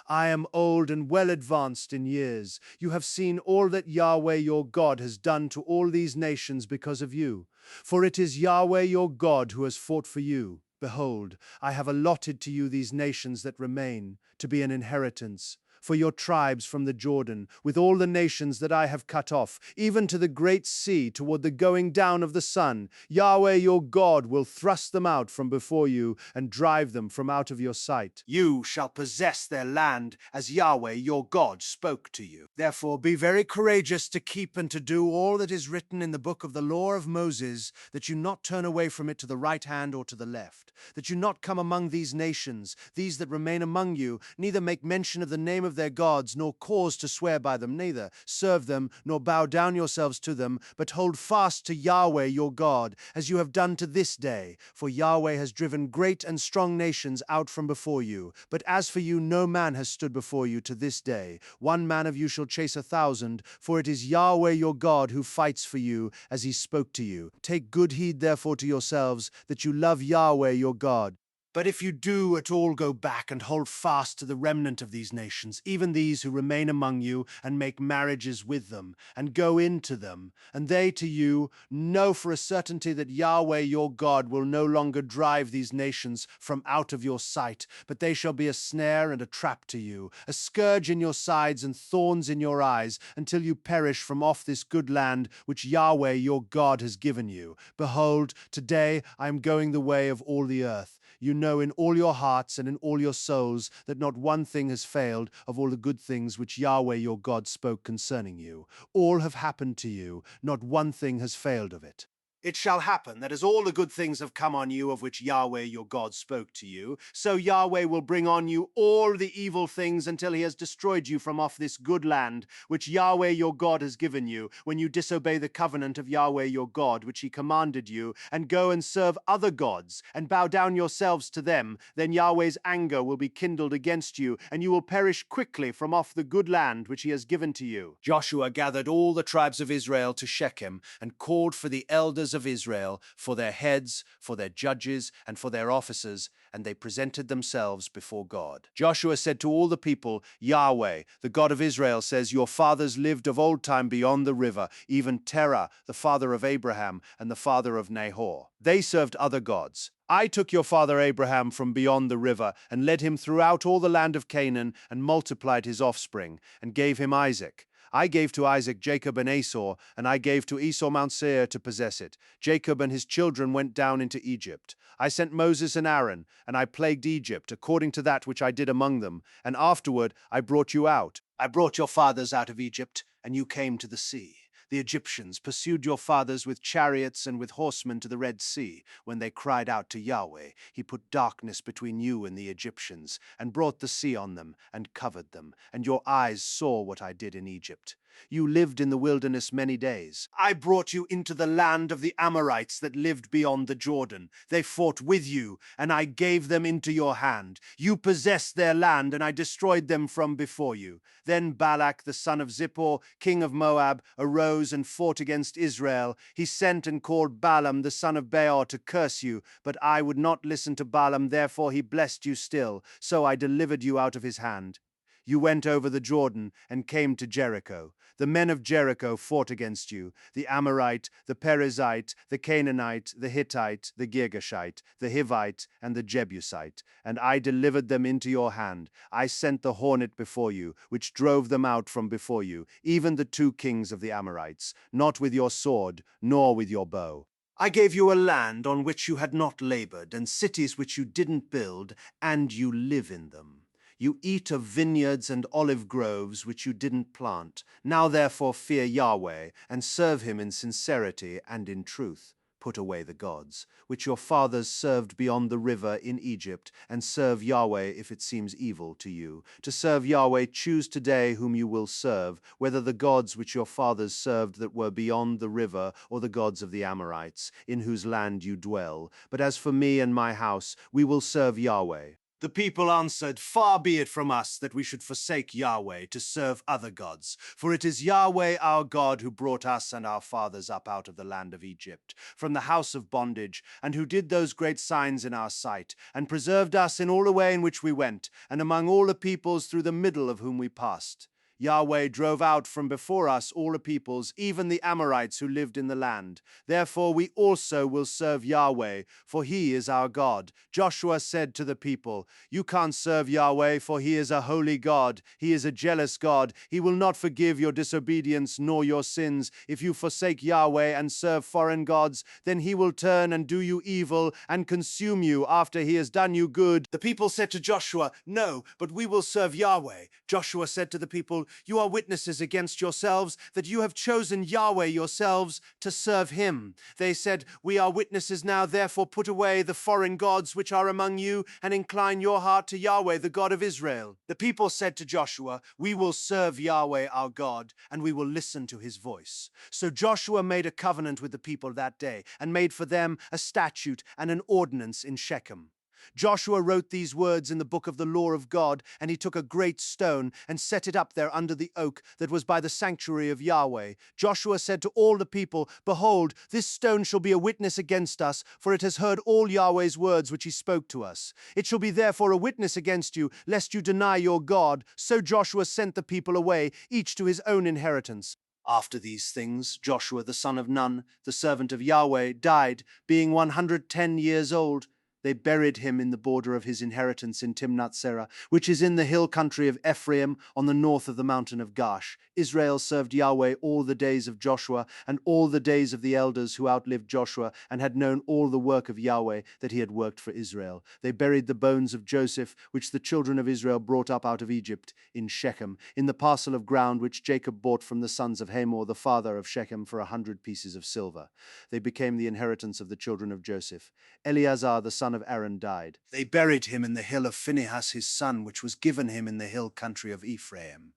I am old and well advanced in years. You have seen all that Yahweh your God has done to all these nations because of you. For it is Yahweh your God who has fought for you. Behold, I have allotted to you these nations that remain, to be an inheritance, for your tribes from the Jordan, with all the nations that I have cut off, even to the great sea, toward the going down of the sun. Yahweh your God will thrust them out from before you, and drive them from out of your sight. You shall possess their land, as Yahweh your God spoke to you. Therefore be very courageous to keep and to do all that is written in the book of the law of Moses, that you not turn away from it to the right hand or to the left, that you not come among these nations, these that remain among you, neither make mention of the name of their gods, nor cause to swear by them, neither serve them, nor bow down yourselves to them, but hold fast to Yahweh your God, as you have done to this day. For Yahweh has driven great and strong nations out from before you. But as for you, no man has stood before you to this day. One man of you shall chase 1,000, for it is Yahweh your God who fights for you, as he spoke to you. Take good heed therefore to yourselves, that you love Yahweh your God. But if you do at all go back and hold fast to the remnant of these nations, even these who remain among you, and make marriages with them, and go into them, and they to you, know for a certainty that Yahweh your God will no longer drive these nations from out of your sight, but they shall be a snare and a trap to you, a scourge in your sides and thorns in your eyes, until you perish from off this good land which Yahweh your God has given you. Behold, today I am going the way of all the earth. You know in all your hearts and in all your souls that not one thing has failed of all the good things which Yahweh your God spoke concerning you. All have happened to you, not one thing has failed of it. It shall happen that as all the good things have come on you of which Yahweh your God spoke to you, so Yahweh will bring on you all the evil things until he has destroyed you from off this good land which Yahweh your God has given you, when you disobey the covenant of Yahweh your God which he commanded you, and go and serve other gods, and bow down yourselves to them. Then Yahweh's anger will be kindled against you, and you will perish quickly from off the good land which he has given to you. Joshua gathered all the tribes of Israel to Shechem, and called for the elders of Israel, for their heads, for their judges, and for their officers, and they presented themselves before God. Joshua said to all the people, Yahweh, the God of Israel, says, your fathers lived of old time beyond the river, even Terah, the father of Abraham, and the father of Nahor. They served other gods. I took your father Abraham from beyond the river, and led him throughout all the land of Canaan, and multiplied his offspring, and gave him Isaac. I gave to Isaac Jacob and Esau, and I gave to Esau Mount Seir to possess it. Jacob and his children went down into Egypt. I sent Moses and Aaron, and I plagued Egypt, according to that which I did among them. And afterward I brought you out. I brought your fathers out of Egypt, and you came to the sea. The Egyptians pursued your fathers with chariots and with horsemen to the Red Sea. When they cried out to Yahweh, he put darkness between you and the Egyptians, and brought the sea on them, and covered them. And your eyes saw what I did in Egypt. You lived in the wilderness many days. I brought you into the land of the Amorites that lived beyond the Jordan. They fought with you, and I gave them into your hand. You possessed their land, and I destroyed them from before you. Then Balak, the son of Zippor, king of Moab, arose and fought against Israel. He sent and called Balaam, the son of Beor, to curse you, but I would not listen to Balaam, therefore he blessed you still. So I delivered you out of his hand. You went over the Jordan and came to Jericho. The men of Jericho fought against you, the Amorite, the Perizzite, the Canaanite, the Hittite, the Girgashite, the Hivite, and the Jebusite, and I delivered them into your hand. I sent the hornet before you, which drove them out from before you, even the 2 kings of the Amorites, not with your sword, nor with your bow. I gave you a land on which you had not labored, and cities which you didn't build, and you live in them. You eat of vineyards and olive groves which you didn't plant. Now therefore fear Yahweh, and serve him in sincerity and in truth. Put away the gods, which your fathers served beyond the river in Egypt, and serve Yahweh if it seems evil to you. To serve Yahweh choose today whom you will serve, whether the gods which your fathers served that were beyond the river, or the gods of the Amorites, in whose land you dwell. But as for me and my house, we will serve Yahweh. The people answered, Far be it from us that we should forsake Yahweh to serve other gods. For it is Yahweh our God who brought us and our fathers up out of the land of Egypt, from the house of bondage, and who did those great signs in our sight, and preserved us in all the way in which we went, and among all the peoples through the middle of whom we passed. Yahweh drove out from before us all the peoples, even the Amorites who lived in the land. Therefore we also will serve Yahweh, for he is our God. Joshua said to the people, You can't serve Yahweh, for he is a holy God. He is a jealous God. He will not forgive your disobedience nor your sins. If you forsake Yahweh and serve foreign gods, then he will turn and do you evil and consume you after he has done you good. The people said to Joshua, No, but we will serve Yahweh. Joshua said to the people, You are witnesses against yourselves that you have chosen Yahweh yourselves to serve him. They said, We are witnesses now, therefore put away the foreign gods which are among you, and incline your heart to Yahweh, the God of Israel. The people said to Joshua, We will serve Yahweh our God, and we will listen to his voice. So Joshua made a covenant with the people that day, and made for them a statute and an ordinance in Shechem. Joshua wrote these words in the book of the law of God, and he took a great stone and set it up there under the oak that was by the sanctuary of Yahweh. Joshua said to all the people, Behold, this stone shall be a witness against us, for it has heard all Yahweh's words which he spoke to us. It shall be therefore a witness against you, lest you deny your God. So Joshua sent the people away, each to his own inheritance. After these things, Joshua the son of Nun, the servant of Yahweh, died, being 110 years old. They buried him in the border of his inheritance in Timnath-Serah, which is in the hill country of Ephraim on the north of the mountain of Gash. Israel served Yahweh all the days of Joshua and all the days of the elders who outlived Joshua and had known all the work of Yahweh that he had worked for Israel. They buried the bones of Joseph, which the children of Israel brought up out of Egypt, in Shechem, in the parcel of ground which Jacob bought from the sons of Hamor, the father of Shechem, for 100 pieces of silver. They became the inheritance of the children of Joseph. Eleazar the son of Aaron died. They buried him in the hill of Phinehas his son, which was given him in the hill country of Ephraim.